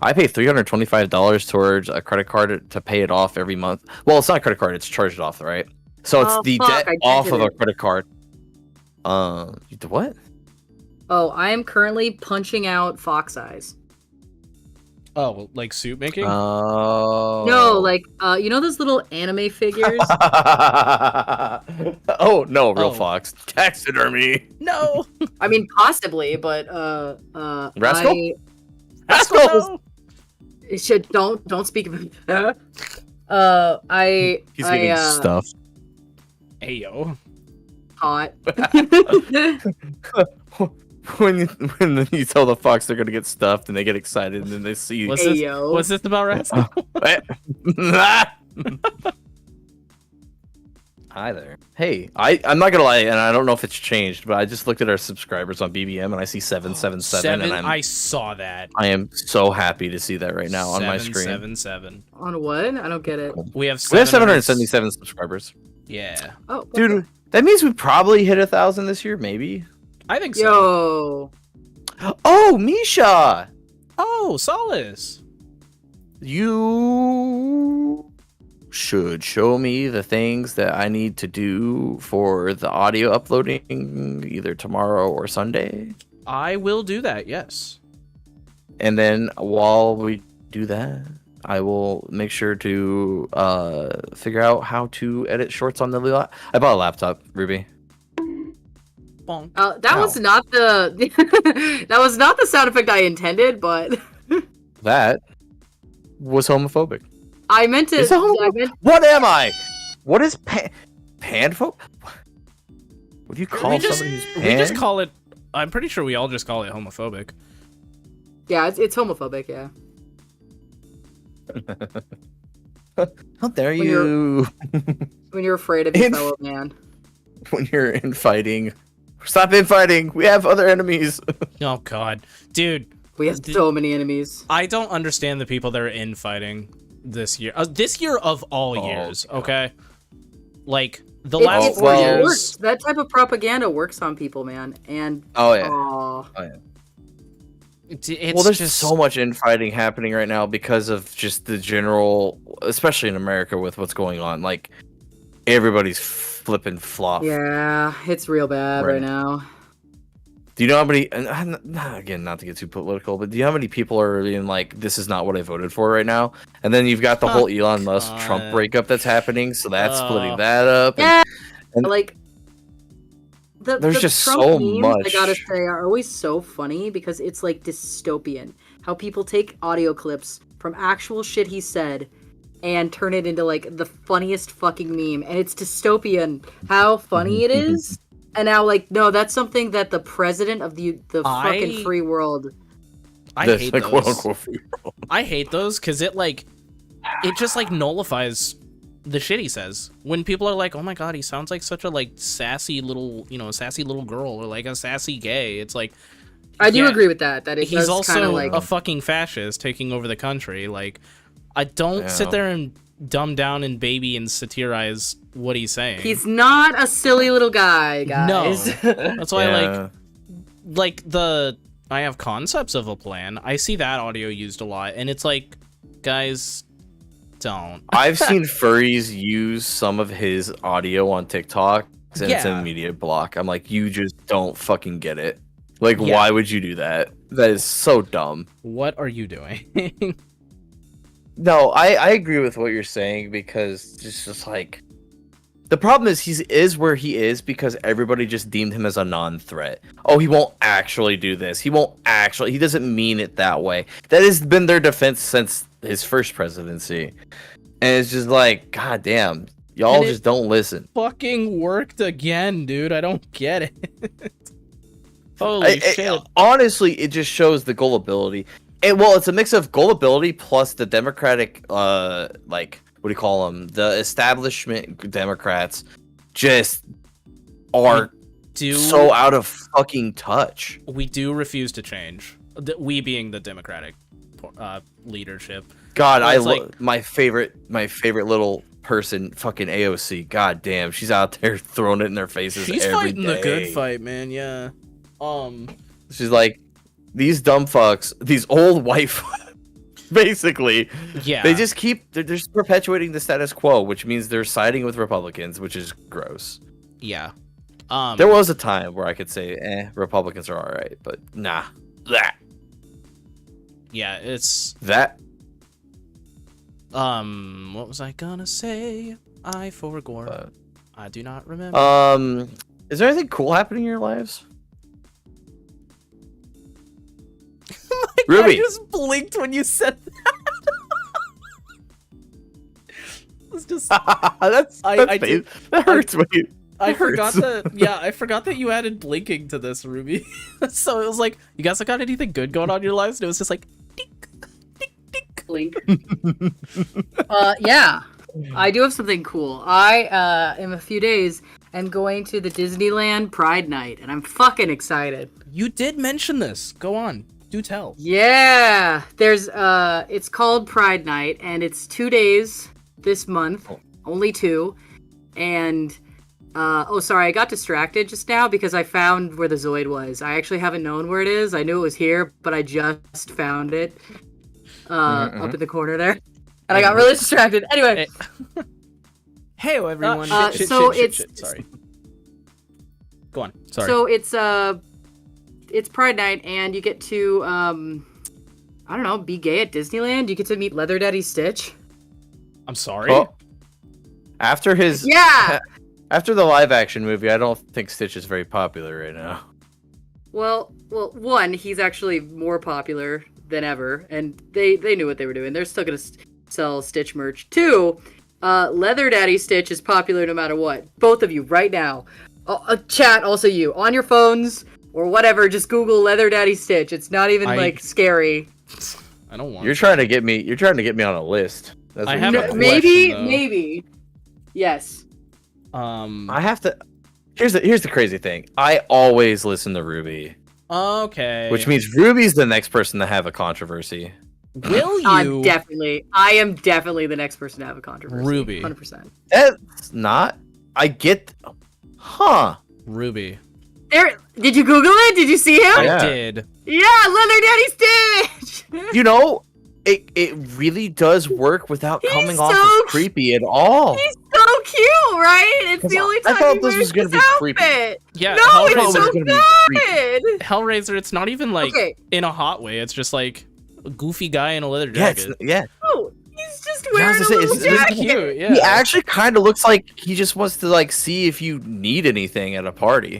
I pay $325 towards a credit card to pay it off every month. Well, it's not a credit card; it's charged off, right? So it's Oh, the fuck, debt I off of dented a it. credit card. What? Oh, I am currently punching out fox eyes. Oh, well, like suit making? Oh. No, like those little anime figures. Oh no, real Oh. fox taxidermy. no. I mean, possibly, but Rascal? Rascal. it should don't speak about that. He's getting stuffed. Hey yo. hot. when you tell the fox they're gonna get stuffed and they get excited and then they see you. What's Hey, this? yo. What's this about Rascal? Hi there. Hey, I'm not gonna lie, and I don't know if it's changed, but I just looked at our subscribers on BBM and I see 777, and I saw that. I am so happy to see that right now on my screen. 777. On what? I don't get it. We have 777 subscribers. Yeah, Oh, Dude, that means we probably hit 1,000 this year, maybe. I think so. Yo. Oh, Misha! Oh, Solace. You should show me the things that I need to do for the audio uploading either tomorrow or Sunday. I will do that. Yes. And then while we do that, I will make sure to figure out how to edit shorts on the I bought a laptop, Ruby. Bonk. That Ow. was not the that was not the sound effect I intended, but That was homophobic. I meant to. Is it homophobic? What am I? What is panphobic? What do you call somebody who's We pan? just call it. I'm pretty sure we all just call it homophobic. Yeah, it's homophobic. Yeah. How dare When you? When you're afraid of your In- fellow man. When you're infighting. Stop infighting. We have other enemies. Oh God, dude. We have so many enemies. I don't understand the people that are infighting this year. This year of all years, God. okay? Like the It- last it 4 well- works. years. That type of propaganda works on people, man. And Oh yeah. aw. It's Well, there's just so much infighting happening right now because of just the general, especially in America with what's going on. Like everybody's flipping flop. Yeah, it's real bad Right. right now. Do you know how many? And again, not to get too political, but do you know how many people are being like, "This is not what I voted for" right now? And then you've got the whole Elon Musk Trump God. breakup that's happening, so that's splitting that up. Yeah, and- like There's the just Trump so memes, I much. gotta say, are always so funny because it's like dystopian. How people take audio clips from actual shit he said and turn it into like the funniest fucking meme, and it's dystopian. How funny it is, and now like no, that's something that the president of the fucking free world. I This, hate like, those. quote-unquote free world. I hate those because it just like nullifies the shit he says. When people are like, "Oh my God, he sounds like such a like sassy little girl or like a sassy gay." It's like I do yeah, agree with that. That it he's does kind also of like a fucking fascist taking over the country. Like, I don't sit Yeah. there and dumb down and baby and satirize what he's saying. he's not a silly little guy, guys. No. That's why Yeah. I have concepts of a plan. I see that audio used a lot, and it's like, guys, don't. I've seen furries use some of his audio on TikTok, and it's an Yeah. immediate block. I'm like, you just don't fucking get it. Like, Yeah. why would you do that? That is so dumb. What are you doing? No, I agree with what you're saying because it's just like the problem is he is where he is because everybody just deemed him as a non-threat. Oh, he won't actually do this. He doesn't mean it that way. That has been their defense since his first presidency. And it's just like, God damn, y'all And it- just don't listen. Fucking worked again, dude. I don't get it. Holy shit. Honestly, it just shows the gullibility. And well, it's a mix of gullibility plus the Democratic, like, what do you call them? The establishment Democrats just are so out of fucking touch. We do refuse to change. We being the Democratic leadership. God, Well, I it's love my favorite little person, fucking AOC. God damn, she's out there throwing it in their faces. She's every fighting day. the good fight, man. Yeah. She's like, these dumb fucks, these old white basically. Yeah. They just they're just perpetuating the status quo, which means they're siding with Republicans, which is gross. Yeah. There was a time where I could say, Republicans are all right, but nah. That. Yeah, it's That. what was I gonna say? I forgot. I do not remember. Is there anything cool happening in your lives? Ruby. I just blinked when you said that. It's just that I hurts me. I forgot that. Yeah, I forgot that you added blinking to this, Ruby. So it was like, you guys got anything good going on in your lives? And it was just like, dink, dink, dink. Blink. Yeah, I do have something cool. I in a few days am going to the Disneyland Pride Night, and I'm fucking excited. You did mention this. Go on, do tell. Yeah, there's it's called Pride Night, and it's 2 days this month, only 2, and. Sorry, I got distracted just now because I found where the Zoid was. I actually haven't known where it is. I knew it was here, but I just found it up in the corner there. And I got really distracted. Anyway. Hey, everyone. Sorry. Go on. Sorry. So it's Pride Night, and you get to, I don't know, be gay at Disneyland. You get to meet Leather Daddy Stitch. I'm sorry? Well, after his... Yeah! After the live-action movie, I don't think Stitch is very popular right now. Well, one, he's actually more popular than ever, and they knew what they were doing. They're still gonna sell Stitch merch. 2, Leather Daddy Stitch is popular no matter what. Both of you, right now. Chat, also you. On your phones, or whatever, just Google Leather Daddy Stitch. It's not even, scary. I don't want You're trying to get me on a list. That's I what have you're a doing. question, Maybe. Yes. I have to... Here's the crazy thing. I always listen to Ruby. Okay. Which means Ruby's the next person to have a controversy. Will you? I am definitely the next person to have a controversy. Ruby. 100%. That's not... I get... Huh. Ruby. Did you Google it? Did you see him? Yeah. I did. Yeah, Leather Daddy Stitch! You know, it really does work without He's coming off so as creepy at all. He's so cute, right? It's the only time I thought he this wears was gonna this be creepy. outfit. Yeah, No, Hellraiser it's was so gonna be creepy. good! Hellraiser, it's not even like Okay. in a hot way. It's just like a goofy guy in a leather Yeah, jacket. yeah. Oh, he's just Yeah, I was wearing a gonna little say, it's jacket. Cute, yeah. He actually kind of looks like he just wants to see if you need anything at a party.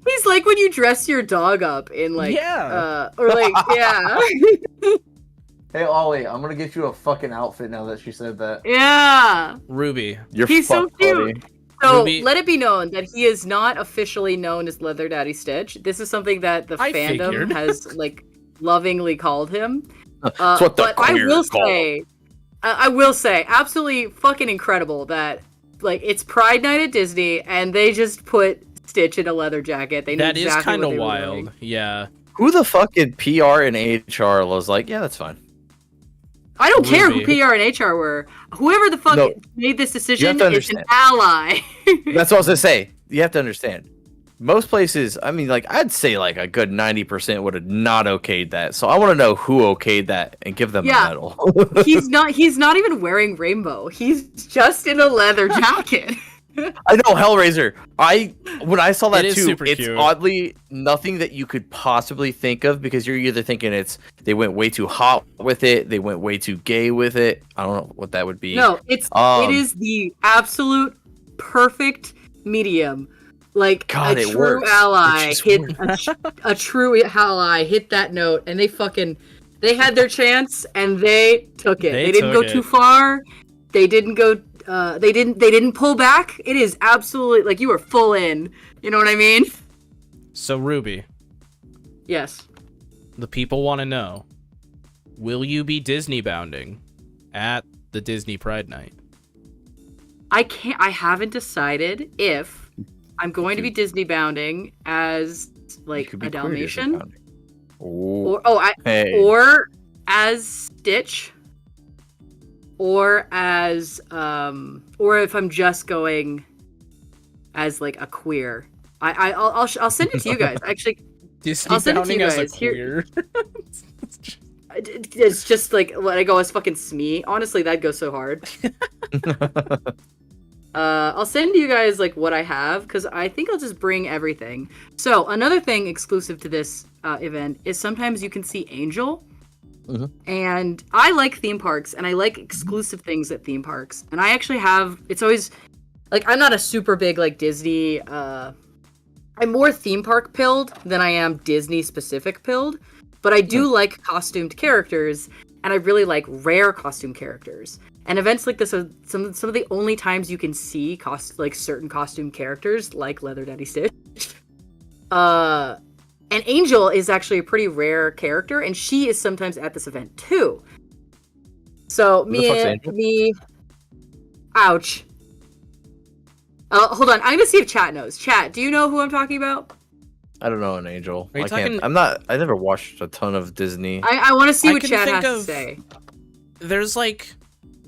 He's like when you dress your dog up in Yeah. Yeah. Hey Ollie, I'm gonna get you a fucking outfit now that she said that. Yeah. Ruby. You're He's so fucked, buddy. cute. So Ruby- let it be known that he is not officially known as Leather Daddy Stitch. This is something that the I fandom figured. has lovingly called him. That's what the But I queers will call say, I will say, absolutely fucking incredible that it's Pride Night at Disney and they just put Stitch in a leather jacket. They knew That is exactly kind what of they were wild. doing. Yeah. Who the fuck in PR and HR was like, yeah, that's fine. I don't care who Ruby. PR and HR were. Whoever the fuck No, made this you decision have to is an understand. ally. That's what I was gonna say. You have to understand. Most places, I mean, I'd say a good 90% would have not okayed that. So I want to know who okayed that and give them a Yeah. medal. He's not even wearing rainbow. He's just in a leather jacket. I know Hellraiser. When I saw that It is too, super it's cute. oddly nothing that you could possibly think of because you're either thinking they went way too hot with it, they went way too gay with it. I don't know what that would be. No, it Um, is the absolute perfect medium. God, a it true works. ally It just hit a true ally hit that note, and they had their chance and they took it. They They didn't go took too it. far. They didn't go. They didn't pull back. It is absolutely you were full in. You know what I mean? So Ruby, Yes. the people want to know: will you be Disney bounding at the Disney Pride Night? I haven't decided if I'm going to be Disney bounding as You could be a queer Disney Dalmatian bounding. Hey. or as Stitch or as or if I'm just going as a queer. I'll send it to you guys. Actually, Disney I'll send it to bounding you as a guys. Here- queer. it's just when I go as fucking Smee. Honestly, that'd go so hard. I'll send you guys what I have because I think I'll just bring everything. So another thing exclusive to this event is sometimes you can see Angel. Mhm. And I like theme parks and I like exclusive things at theme parks. And I actually have, it's always I'm not a super big Disney, I'm more theme park pilled than I am Disney specific pilled, but I do like costumed characters. and I really like rare costume characters. And events like this are some of the only times you can see certain costume characters, like Leather Daddy Stitch. And Angel is actually a pretty rare character, and she is sometimes at this event too. So me, ouch. Hold on, I'm gonna see if chat knows. Chat, do you know who I'm talking about? I don't know an Angel. Are you talking... I never watched a ton of Disney. I want to see what chat has to say. There's like,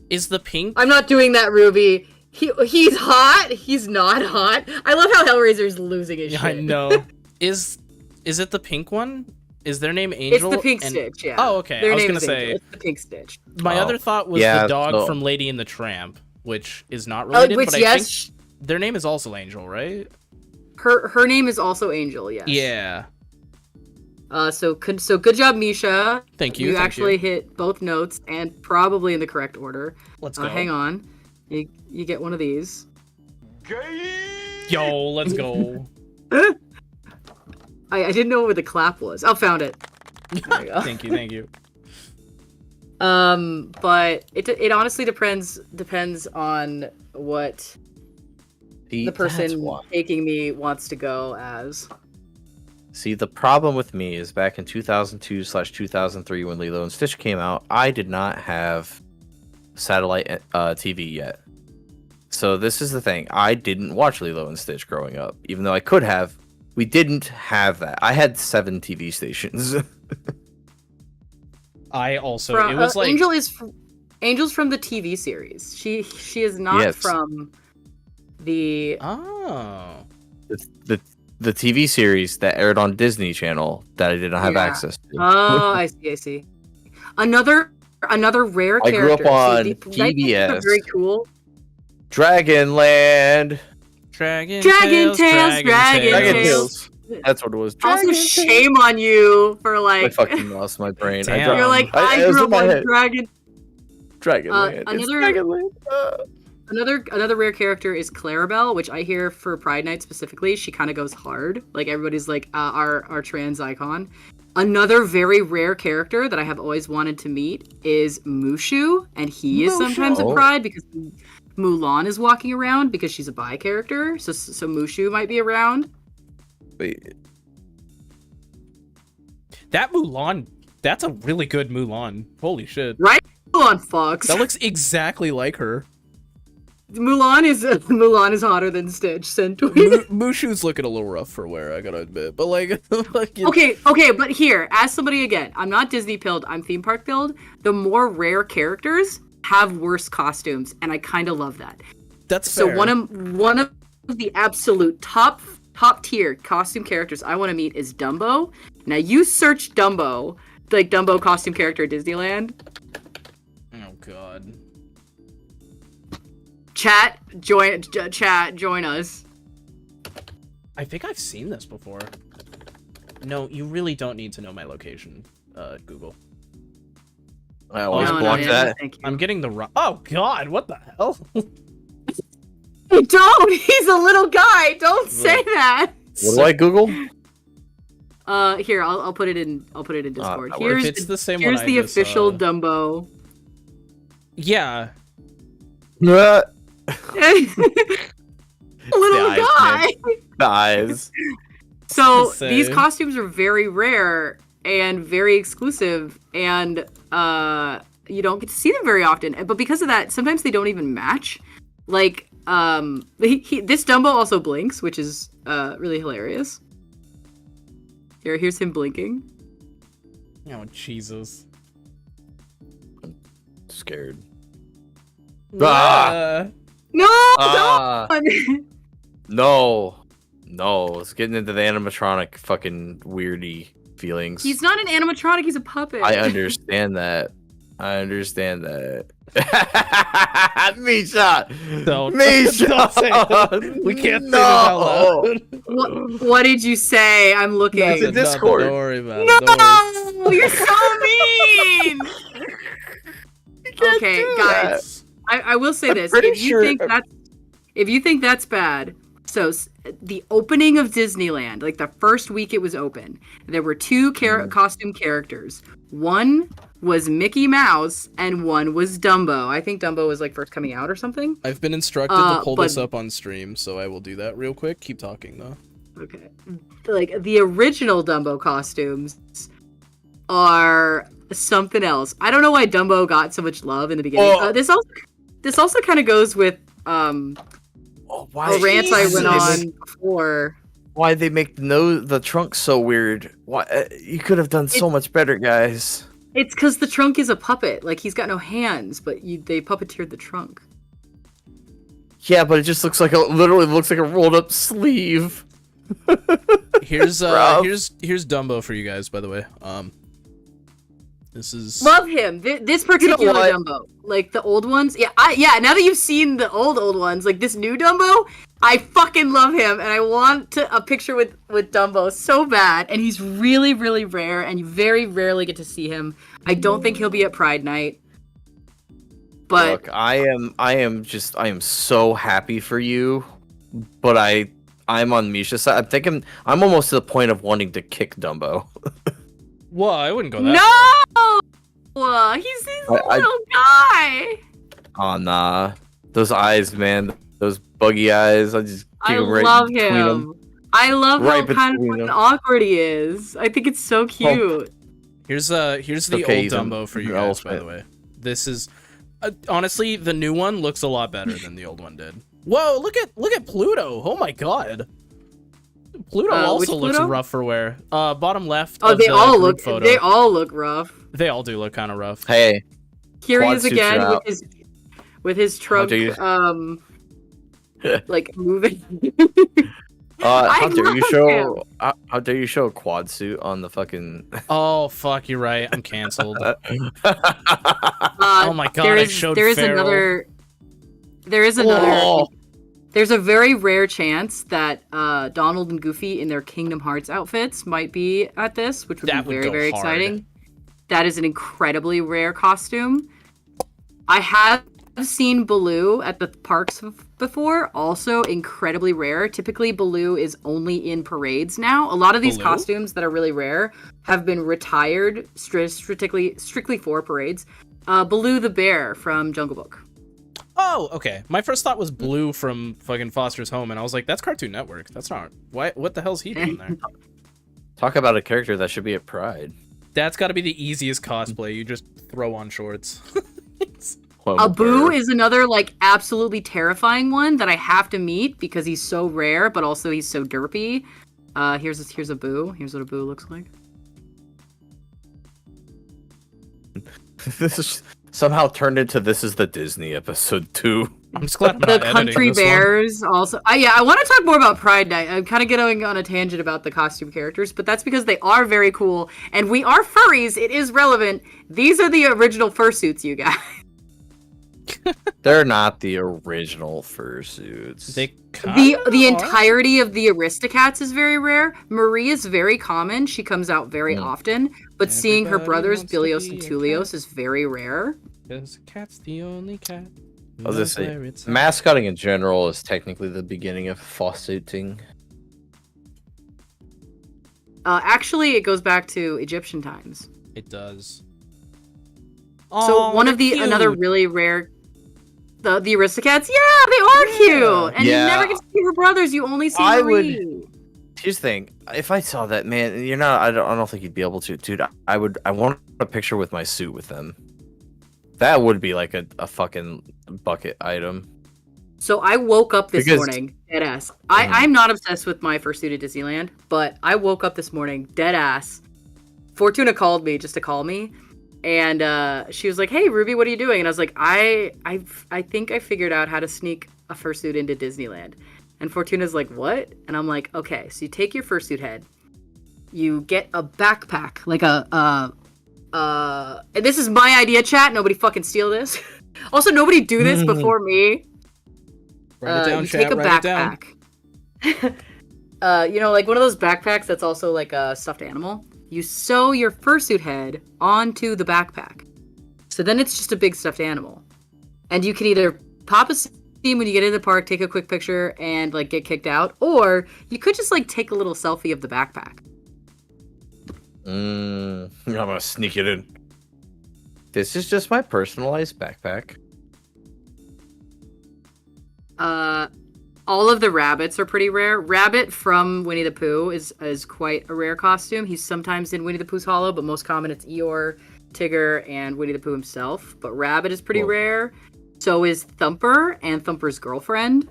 is the pink? I'm not doing that, Ruby. He's hot. He's not hot. I love how Hellraiser's losing his shit. I know. Is it the pink one? Is their name Angel? It's the Pink Stitch, yeah. Oh, okay. I was gonna say it's the Pink Stitch. My other thought was the dog from Lady and the Tramp, which is not related, but I think their name is also Angel, right? Her name is also Angel, yes. Yeah. So good job, Misha. Thank you. You actually hit both notes and probably in the correct order. Let's go. Hang on. You get one of these. Yo, let's go. I didn't know where the clap was. Oh, found it. There we go. Thank you. But it honestly depends on what the person taking me wants to go as. See, the problem with me is back in 2002/2003 when Lilo and Stitch came out, I did not have satellite TV yet. So this is the thing. I didn't watch Lilo and Stitch growing up, even though I could have. We didn't have that. I had 7 TV stations. I also it was like Angel's from the TV series. She is not from the the TV series that aired on Disney Channel that I did not have access to. Oh, I see. Another rare character. I grew up on PBS. Very cool. Dragonland. Dragon Tales. That's what it was. Also, shame on you for like. I fucking lost my brain. You're like, I grew up on Dragonland. Another rare character is Clarabelle, which I hear for Pride Night specifically. She kind of goes hard. Like everybody's like our trans icon. Another very rare character that I have always wanted to meet is Mushu, and he is sometimes a Pride because Mulan is walking around because she's a bi character. So Mushu might be around. Wait. That Mulan, that's a really good Mulan. Holy shit. Right? Mulan fucks. That looks exactly like her. Mulan is hotter than Stitch. Mushu's looking a little rough for wear, I gotta admit. But like, okay, but here, as somebody again, I'm not Disney pilled, I'm theme park pilled. The more rare characters have worse costumes, and I kind of love that. That's fair. So one of the absolute top tier costume characters I want to meet is Dumbo. Now you search Dumbo, like Dumbo costume character at Disneyland. Oh god. Chat, join us. I think I've seen this before. No, you really don't need to know my location, Google. I always block that. I'm getting the wrong. Oh god, what the hell? Don't. He's a little guy. Don't say that. What do I Google? Here I'll put it in. I'll put it in Discord. Here's it's the same here's one the official Dumbo. Yeah. A little guy. The eyes. So these costumes are very rare and very exclusive, and you don't get to see them very often. But because of that, sometimes they don't even match. Like this Dumbo also blinks, which is really hilarious. Here's him blinking. Oh Jesus! I'm scared. No! No, it's getting into the animatronic fucking weirdy feelings. He's not an animatronic, he's a puppet. I understand that. Misha! Misha! Don't say that. We can't say this out loud. What did you say? I'm looking. It's a Discord. Don't worry about it. No! You're so mean! Okay, guys. I will say this. If you think that's bad, so the opening of Disneyland, like the first week it was open, there were 2 costume characters. One was Mickey Mouse and one was Dumbo. I think Dumbo was like first coming out or something. I've been instructed to pull this up on stream, so I will do that real quick. Keep talking though. Okay. Like the original Dumbo costumes are something else. I don't know why Dumbo got so much love in the beginning. This also kind of goes with a rant I went on before. Why they make the trunk so weird? Why you could have done so much better, guys. It's because the trunk is a puppet. Like he's got no hands, but they puppeteered the trunk. Yeah, but it just looks like literally looks like a rolled up sleeve. Here's Dumbo for you guys, by the way. This is love him. This particular Dumbo, like the old ones. Yeah, now that you've seen the old ones, like this new Dumbo, I fucking love him, and I want a picture with Dumbo so bad. And he's really, really rare, and you very rarely get to see him. I don't think he'll be at Pride Night. But look, I am so happy for you, but I'm on Misha's side. I'm almost to the point of wanting to kick Dumbo. Well, I wouldn't go that far. He's this little guy. Oh nah, those eyes, man, those buggy eyes. I love him. I love how kind of fucking awkward he is. I think it's so cute. Here's the old Dumbo for you guys, by the way. This is honestly the new one looks a lot better than the old one did. Whoa, look at Pluto. Oh my god. Pluto also looks rough for wear. Bottom left. Oh, they all look rough. They all do look kind of rough. Hey, here he is again with his trunk, like moving. How dare you show a quad suit on the fucking? Oh fuck, you're right. I'm canceled. Oh my god, I showed Feral. There is another. Oh. There's a very rare chance that Donald and Goofy in their Kingdom Hearts outfits might be at this, which would be very, very exciting. That is an incredibly rare costume. I have seen Baloo at the parks before, also incredibly rare. Typically, Baloo is only in parades now. A lot of these costumes that are really rare have been retired strictly for parades. Baloo the bear from Jungle Book. Oh, okay. My first thought was Blue from fucking Foster's Home, and I was like, that's Cartoon Network. That's not... What the hell's he doing there? Talk about a character that should be at Pride. That's got to be the easiest cosplay. You just throw on shorts. Abu is another, like, absolutely terrifying one that I have to meet because he's so rare, but also he's so derpy. Here's Abu. Here's what Abu looks like. This is somehow turned into This Is the Disney episode 2. I'm just glad I'm not the country bears one. Also. I want to talk more about Pride Night. I'm kind of getting on a tangent about the costume characters, but that's because they are very cool, and we are furries. It is relevant. These are the original fursuits, you guys. They're not the original fursuits. The entirety of the Aristocats is very rare. Marie is very common. She comes out very often, but seeing her brothers Bilios and Tulios is very rare. Because a cat's the only cat. I was gonna say, mascotting in general is technically the beginning of fawsuiting. Actually, it goes back to Egyptian times. It does. So another really rare, the Aristocats, yeah, they are cute, and you never get to see her brothers. You only see Marie. Here's the thing: if I saw that, man, you're not. I don't think you'd be able to, dude. I want a picture with my suit with them. That would be like a fucking bucket item. So I woke up this morning, dead ass. I'm not obsessed with my fursuit at Disneyland, but I woke up this morning, dead ass. Fortuna called me just to call me. And she was like, "Hey, Ruby, what are you doing?" And I was like, I think I figured out how to sneak a fursuit into Disneyland." And Fortuna's like, "What?" And I'm like, "Okay, so you take your fursuit head, you get a backpack, like and this is my idea, chat. Nobody fucking steal this. Also, nobody do this before me. Write it down, you take a backpack. Like one of those backpacks that's also like a stuffed animal. You sew your fursuit head onto the backpack. So then it's just a big stuffed animal. And you can either pop a scene when you get into the park, take a quick picture, and like get kicked out, or you could just like take a little selfie of the backpack. I'm gonna sneak it in. This is just my personalized backpack. All of the rabbits are pretty rare. Rabbit from Winnie the Pooh is quite a rare costume. He's sometimes in Winnie the Pooh's Hollow, but most common it's Eeyore, Tigger, and Winnie the Pooh himself. But Rabbit is pretty rare. So is Thumper and Thumper's girlfriend.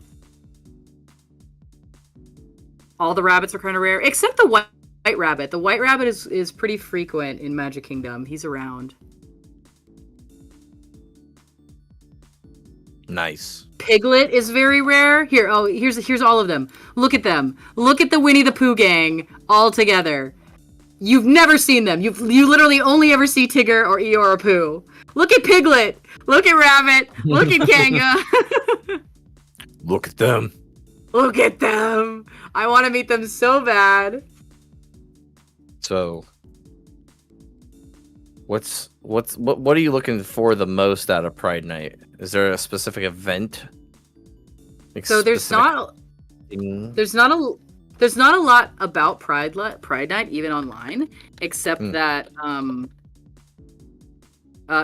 All the rabbits are kind of rare, except the white rabbit. The white rabbit is pretty frequent in Magic Kingdom. He's around. Nice. Piglet is very rare. Here's all of them. Look at them. Look at the Winnie the Pooh gang all together. You've never seen them. You literally only ever see Tigger or Eeyore or Pooh. Look at Piglet. Look at Rabbit. Look at Kanga. Look at them. Look at them. I want to meet them so bad. So, what are you looking for the most out of Pride Night? Is there a specific event? So there's not a lot about Pride Night even online, except that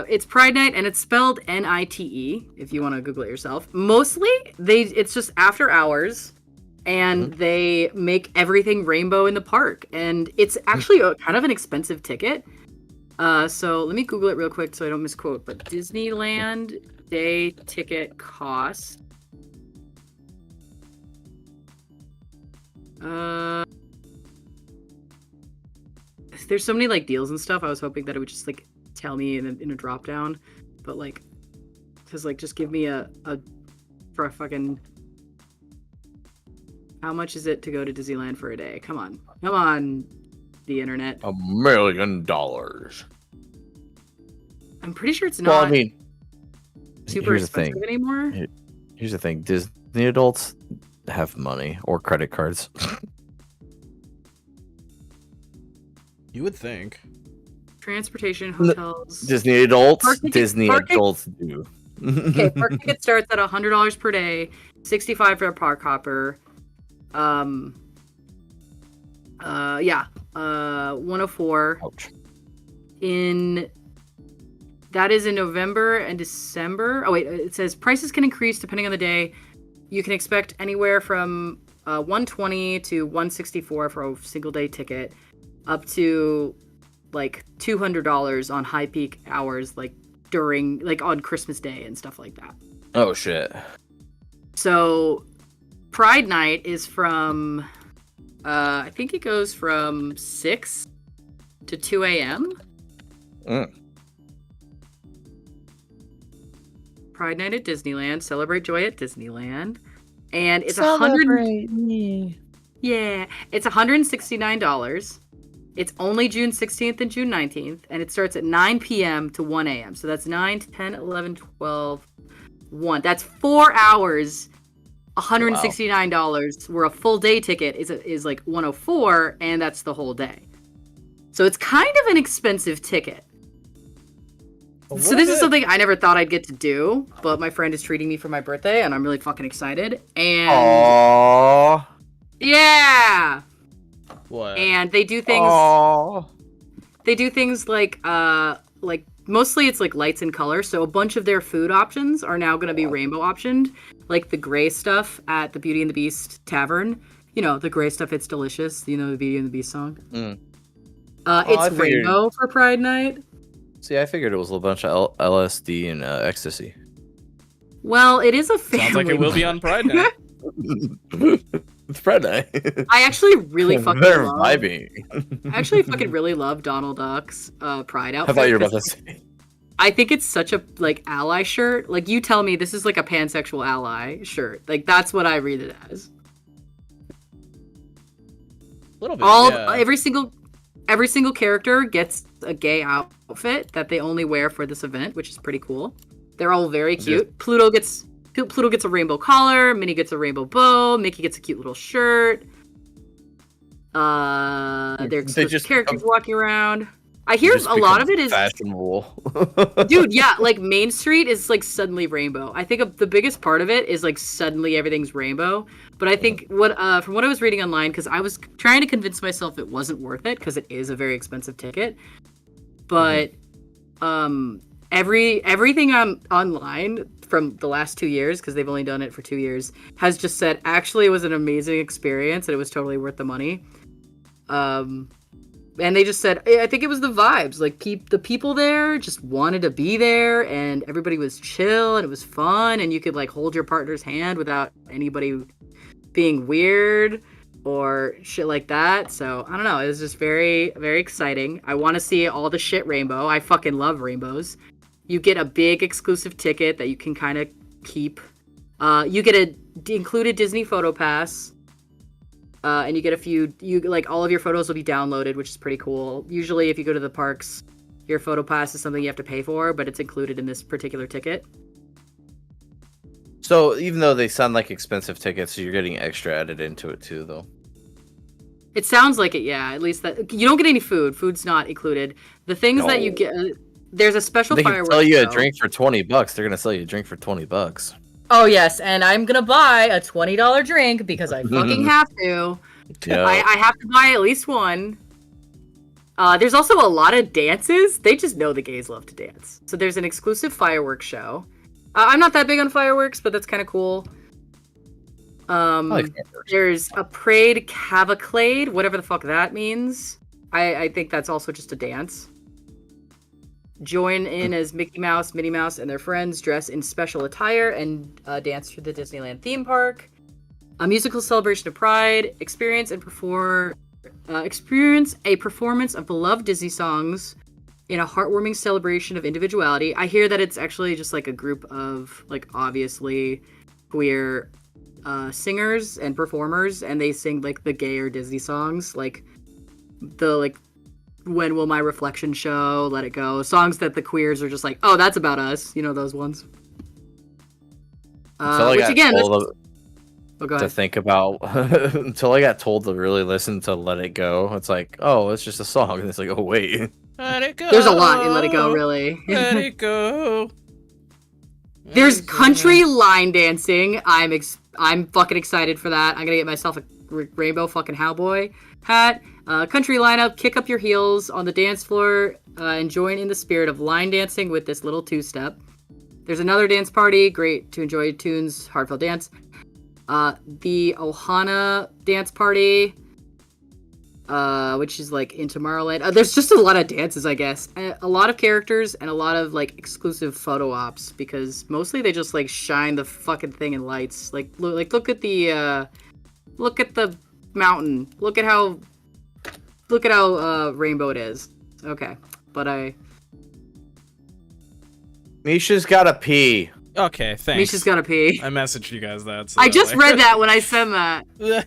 it's Pride Night and it's spelled NITE if you want to Google it yourself. Mostly it's just after hours and they make everything rainbow in the park, and it's actually kind of an expensive ticket. So let me Google it real quick so I don't misquote, but Disneyland day ticket cost. There's so many like deals and stuff. I was hoping that it would just like tell me in a drop down, but like, cause like just give me a fucking. How much is it to go to Disneyland for a day? Come on, the internet. $1 million. I'm pretty sure it's not. Well, I mean, super expensive anymore. Here's the thing: Disney adults have money or credit cards. You would think. Transportation, hotels. Disney adults. Adults Do. Okay, park ticket starts at $100 per day, $65 for a park hopper. 104. Ouch. That is in November and December. Oh wait, it says prices can increase depending on the day. You can expect anywhere from $120 to $164 for a single day ticket, up to like $200 on high peak hours, like during like on Christmas Day and stuff like that. Oh shit. So Pride Night is from I think it goes from 6 to 2 a.m. Pride Night at Disneyland. Celebrate joy at Disneyland. And it's it's $169. It's only June 16th and June 19th, and it starts at 9 p.m. to 1 a.m. So that's 9, 10, 11, 12, 1. That's 4 hours, $169, where a full day ticket is like $104, and that's the whole day. So it's kind of an expensive ticket. So this is something I never thought I'd get to do, but my friend is treating me for my birthday, and I'm really fucking excited. And aww. Yeah. What? And they do things. Aww. They do things like mostly it's like lights and color. So a bunch of their food options are now going to be rainbow optioned, like the gray stuff at the Beauty and the Beast Tavern. You know, the gray stuff. It's delicious. You know the Beauty and the Beast song. It's rainbow for Pride Night. See, I figured it was a bunch of LSD and ecstasy. Well, it is a family. Sounds like it will be on Pride Night. It's Pride Night. I actually really fucking They're love. vibing. I actually fucking really love Donald Duck's Pride outfit. I thought you were about to say. I think it's such a like ally shirt. Like you tell me this is like a pansexual ally shirt. Like that's what I read it as. A little bit. Every single character gets a gay outfit that they only wear for this event, which is pretty cool. They're all very cute. Pluto gets a rainbow collar, Minnie gets a rainbow bow, Mickey gets a cute little shirt. They're exclusive characters walking around. I hear a lot of it is fashionable. Dude, yeah, like Main Street is like suddenly rainbow. I think the biggest part of it is like suddenly everything's rainbow. But I think from what I was reading online, because I was trying to convince myself it wasn't worth it because it is a very expensive ticket. But everything on online from the last 2 years, because they've only done it for 2 years, has just said actually it was an amazing experience and it was totally worth the money. And they just said, I think it was the vibes. Like, the people there just wanted to be there, and everybody was chill, and it was fun, and you could, like, hold your partner's hand without anybody being weird or shit like that. So, I don't know. It was just very, very exciting. I want to see all the shit rainbow. I fucking love rainbows. You get a big exclusive ticket that you can kind of keep. You get a included Disney Photo Pass. And you get all of your photos will be downloaded, which is pretty cool. Usually if you go to the parks, your photo pass is something you have to pay for, but it's included in this particular ticket. So even though they sound like expensive tickets, you're getting extra added into it too, though. It sounds like it, yeah. At least that you don't get any food. Food's not included. The things that you get, there's a special fireworks. They can sell you show. a drink for $20. They're gonna sell you a drink for $20. Oh yes, and I'm gonna buy a $20 drink because I fucking have to. Yeah. I have to buy at least one. There's also a lot of dances. They just know the gays love to dance. So there's an exclusive fireworks show. I'm not that big on fireworks, but that's kind of cool. There's a parade cavalcade, whatever the fuck that means. I think that's also just a dance. Join in as Mickey Mouse, Minnie Mouse, and their friends dress in special attire and dance through the Disneyland theme park. A musical celebration of pride. Experience a performance of beloved Disney songs in a heartwarming celebration of individuality. I hear that it's actually just like a group of like obviously queer singers and performers, and they sing like the gayer Disney songs, like When Will My Reflection Show, Let It Go, songs that the queers are just like, oh, that's about us, you know, those ones. Which again, to think about until I got told to really listen to Let It Go. It's like, oh, it's just a song, and it's like, oh wait, Let it go. There's a lot in Let It Go, really. Let it go. There's country line dancing. I'm fucking excited for that. I'm gonna get myself a rainbow fucking cowboy hat. Country lineup, kick up your heels on the dance floor and join in the spirit of line dancing with this little two-step. There's another dance party, great to enjoy tunes, heartfelt dance. The Ohana dance party, which is like in Tomorrowland. There's just a lot of dances, I guess. A lot of characters and a lot of like exclusive photo ops, because mostly they just like shine the fucking thing in lights. Like look at the mountain. Look at how rainbow it is. Okay, but Misha's gotta pee. Okay, thanks. Misha's gotta pee. I messaged you guys that. So I just read that when I said that. Yeah,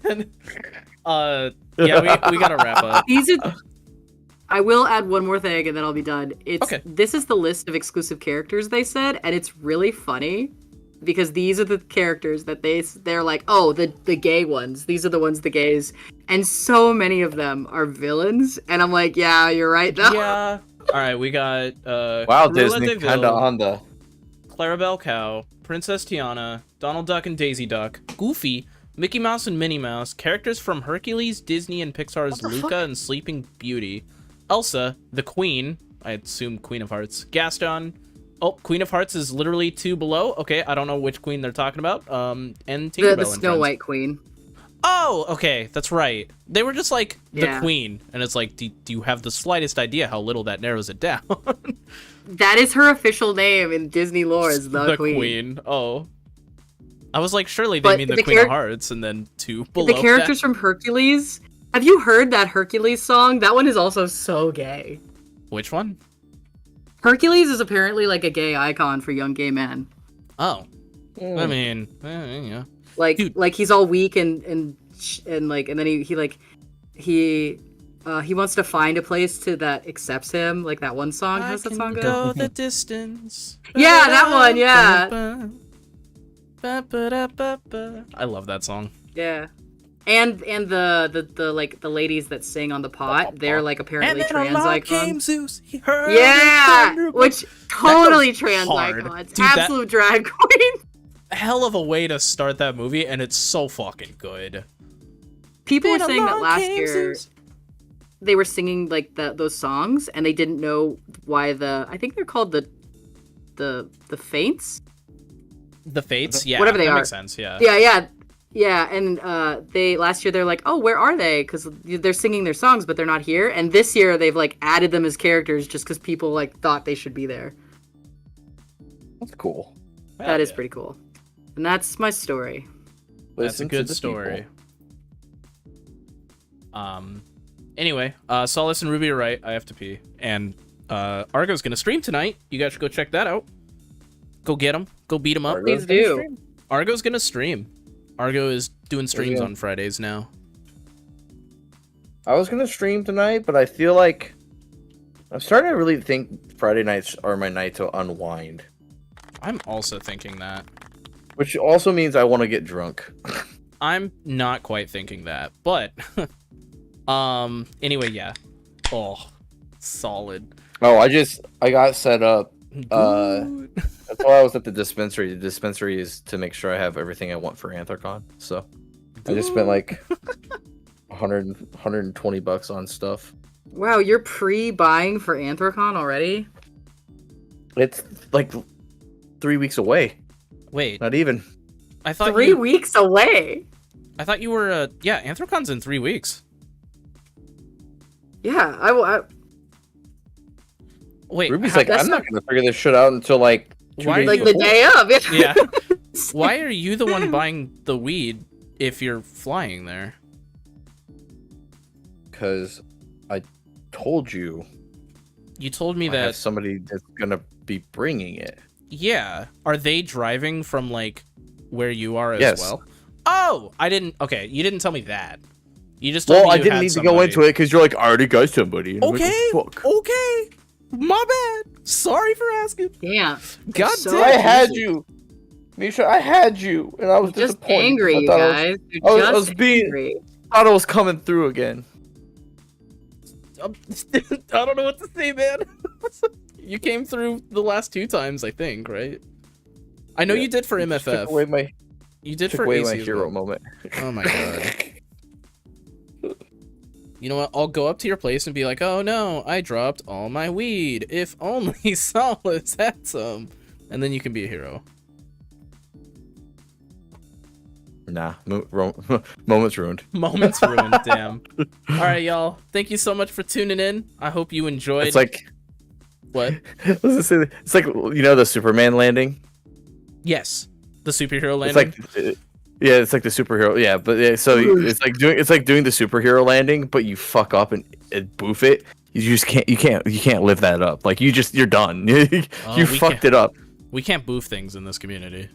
we gotta wrap up. I will add one more thing and then I'll be done. This is the list of exclusive characters they said, and it's really funny because these are the characters that they're like, oh, the gay ones. These are the ones the gays, and so many of them are villains. And I'm like, yeah, you're right though. Yeah. All right, we got wow, Disney kinda on the Clarabelle Cow, Princess Tiana, Donald Duck and Daisy Duck, Goofy, Mickey Mouse and Minnie Mouse, characters from Hercules, Disney, and Pixar's Luca and Sleeping Beauty, Elsa, the Queen, I assume Queen of Hearts, Gaston, oh, Queen of Hearts is literally 2 below, okay, I don't know which queen they're talking about, and Tinkerbell the Snow White Queen. Oh, okay, that's right. They were just like, the Queen, and it's like, do you have the slightest idea how little that narrows it down? That is her official name in Disney lore, is the Queen. Oh. I was like, surely they mean the Queen of Hearts, and then 2 below. The characters from Hercules. Have you heard that Hercules song? That one is also so gay. Which one? Hercules is apparently like a gay icon for young gay men. Oh. I mean, yeah. Like, dude. Like he's all weak and then he wants to find a place that accepts him, like that one song. How's that song go? The distance. Yeah, that one. Yeah. I love that song. Yeah, and the like the ladies that sing on the pot, they're like apparently trans icons. Zeus, yeah, which totally trans icons. Dude, absolute drag queen. Hell of a way to start that movie, and it's so fucking good. People were saying that last year they were singing like those songs, and they didn't know why I think they're called the the Faints. The Fates, yeah, whatever they that are. Makes sense. Yeah. Yeah. And they last year they're like, oh, where are they? Because they're singing their songs, but they're not here. And this year they've like added them as characters just because people like thought they should be there. That's cool. That is pretty cool. And that's my story. That's a good story. Anyway, Solace and Ruby are right. I have to pee. And Argo's gonna stream tonight. You guys should go check that out. Go get him. Go beat him up. Please do. Argo's gonna stream. Argo is doing streams on Fridays now. I was gonna stream tonight, but I feel like I'm starting to really think Friday nights are my night to unwind. I'm also thinking that. Which also means I want to get drunk. I'm not quite thinking that, but anyway, yeah. Oh, solid. Oh, I got set up. That's why I was at the dispensary. The dispensary is to make sure I have everything I want for Anthrocon. So I just spent like 120 bucks on stuff. Wow, you're pre-buying for Anthrocon already? It's like 3 weeks away. Wait, Not even. I thought 3 weeks away. I thought you were. Yeah, Anthrocon's in 3 weeks. Yeah, I will. Wait, Ruby's how- like, I'm not gonna figure this shit out until like 2 Why are days Like you- the before. day of. Yeah. Why are you the one buying the weed if you're flying there? Because I told you You told me I have that. somebody that's gonna be bringing it. Yeah. Are they driving from like where you are as Yes. well? Oh, I didn't. Okay, you didn't tell me that. You just told Well, me I you didn't had need to go somebody. into it because you're like, I already got somebody. And I'm like, Okay. "Oh, fuck." Okay. My bad. Sorry for asking. Yeah. God so damn. I had you, Misha. I had you, and I was Just disappointed. angry, I you thought I was- guys. You're I was just being- angry. thought I was coming through again. I don't know what to say, man. You came through the last 2 times, I think, right? I know Yeah, you did for You just MFF. Took away my, You did took for away AC my as hero well. moment. Oh my god. You know what? I'll go up to your place and be like, oh no, I dropped all my weed. If only Solace had some. And then you can be a hero. Nah, moment's ruined. Moments ruined, damn. Alright, y'all. Thank you so much for tuning in. I hope you enjoyed. It's like, What? it's like the Superman landing. Yes. The superhero It's landing. like, yeah, it's like the superhero. Yeah, but yeah, so it's like doing the superhero landing, but you fuck up and boof it. You just can't live that up. Like you're done. You we fucked can't- it up. We can't boof things in this community.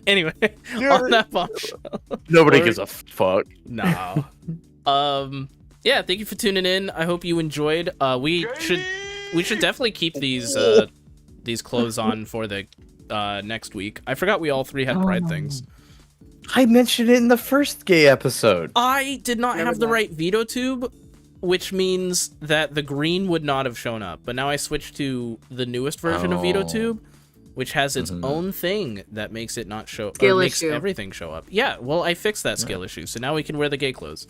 Anyway, on that bombshell. Nobody Or- gives a fuck. No. Yeah, thank you for tuning in. I hope you enjoyed. We should definitely keep these clothes on for the next week. I forgot we all 3 had pride things. I mentioned it in the first gay episode. I did not have the right veto tube, which means that the green would not have shown up. But now I switched to the newest version of veto Oh. tube, which has its own thing that makes it not show Skill or makes issue. everything show up. Yeah, well, I fixed that skill issue, so now we can wear the gay clothes.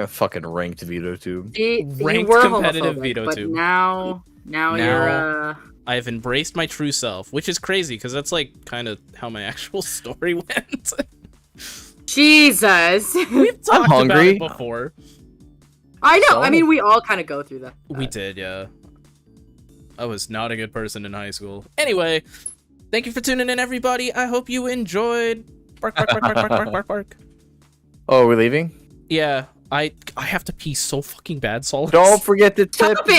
Fucking ranked veto tube. You Ranked were competitive homophobic, veto but tube. now you're I have embraced my true self, which is crazy because that's like kind of how my actual story went. Jesus. We've talked about hungry. it before. I know. I So? mean, we all kind of go through that. We did, yeah. I was not a good person in high school. Anyway, thank you for tuning in, everybody. I hope you enjoyed. Bark, bark, bark, bark, bark, bark, bark, bark. Oh, we're leaving? Yeah, I have to pee so fucking bad, Solace. Don't forget to tip. Stop it.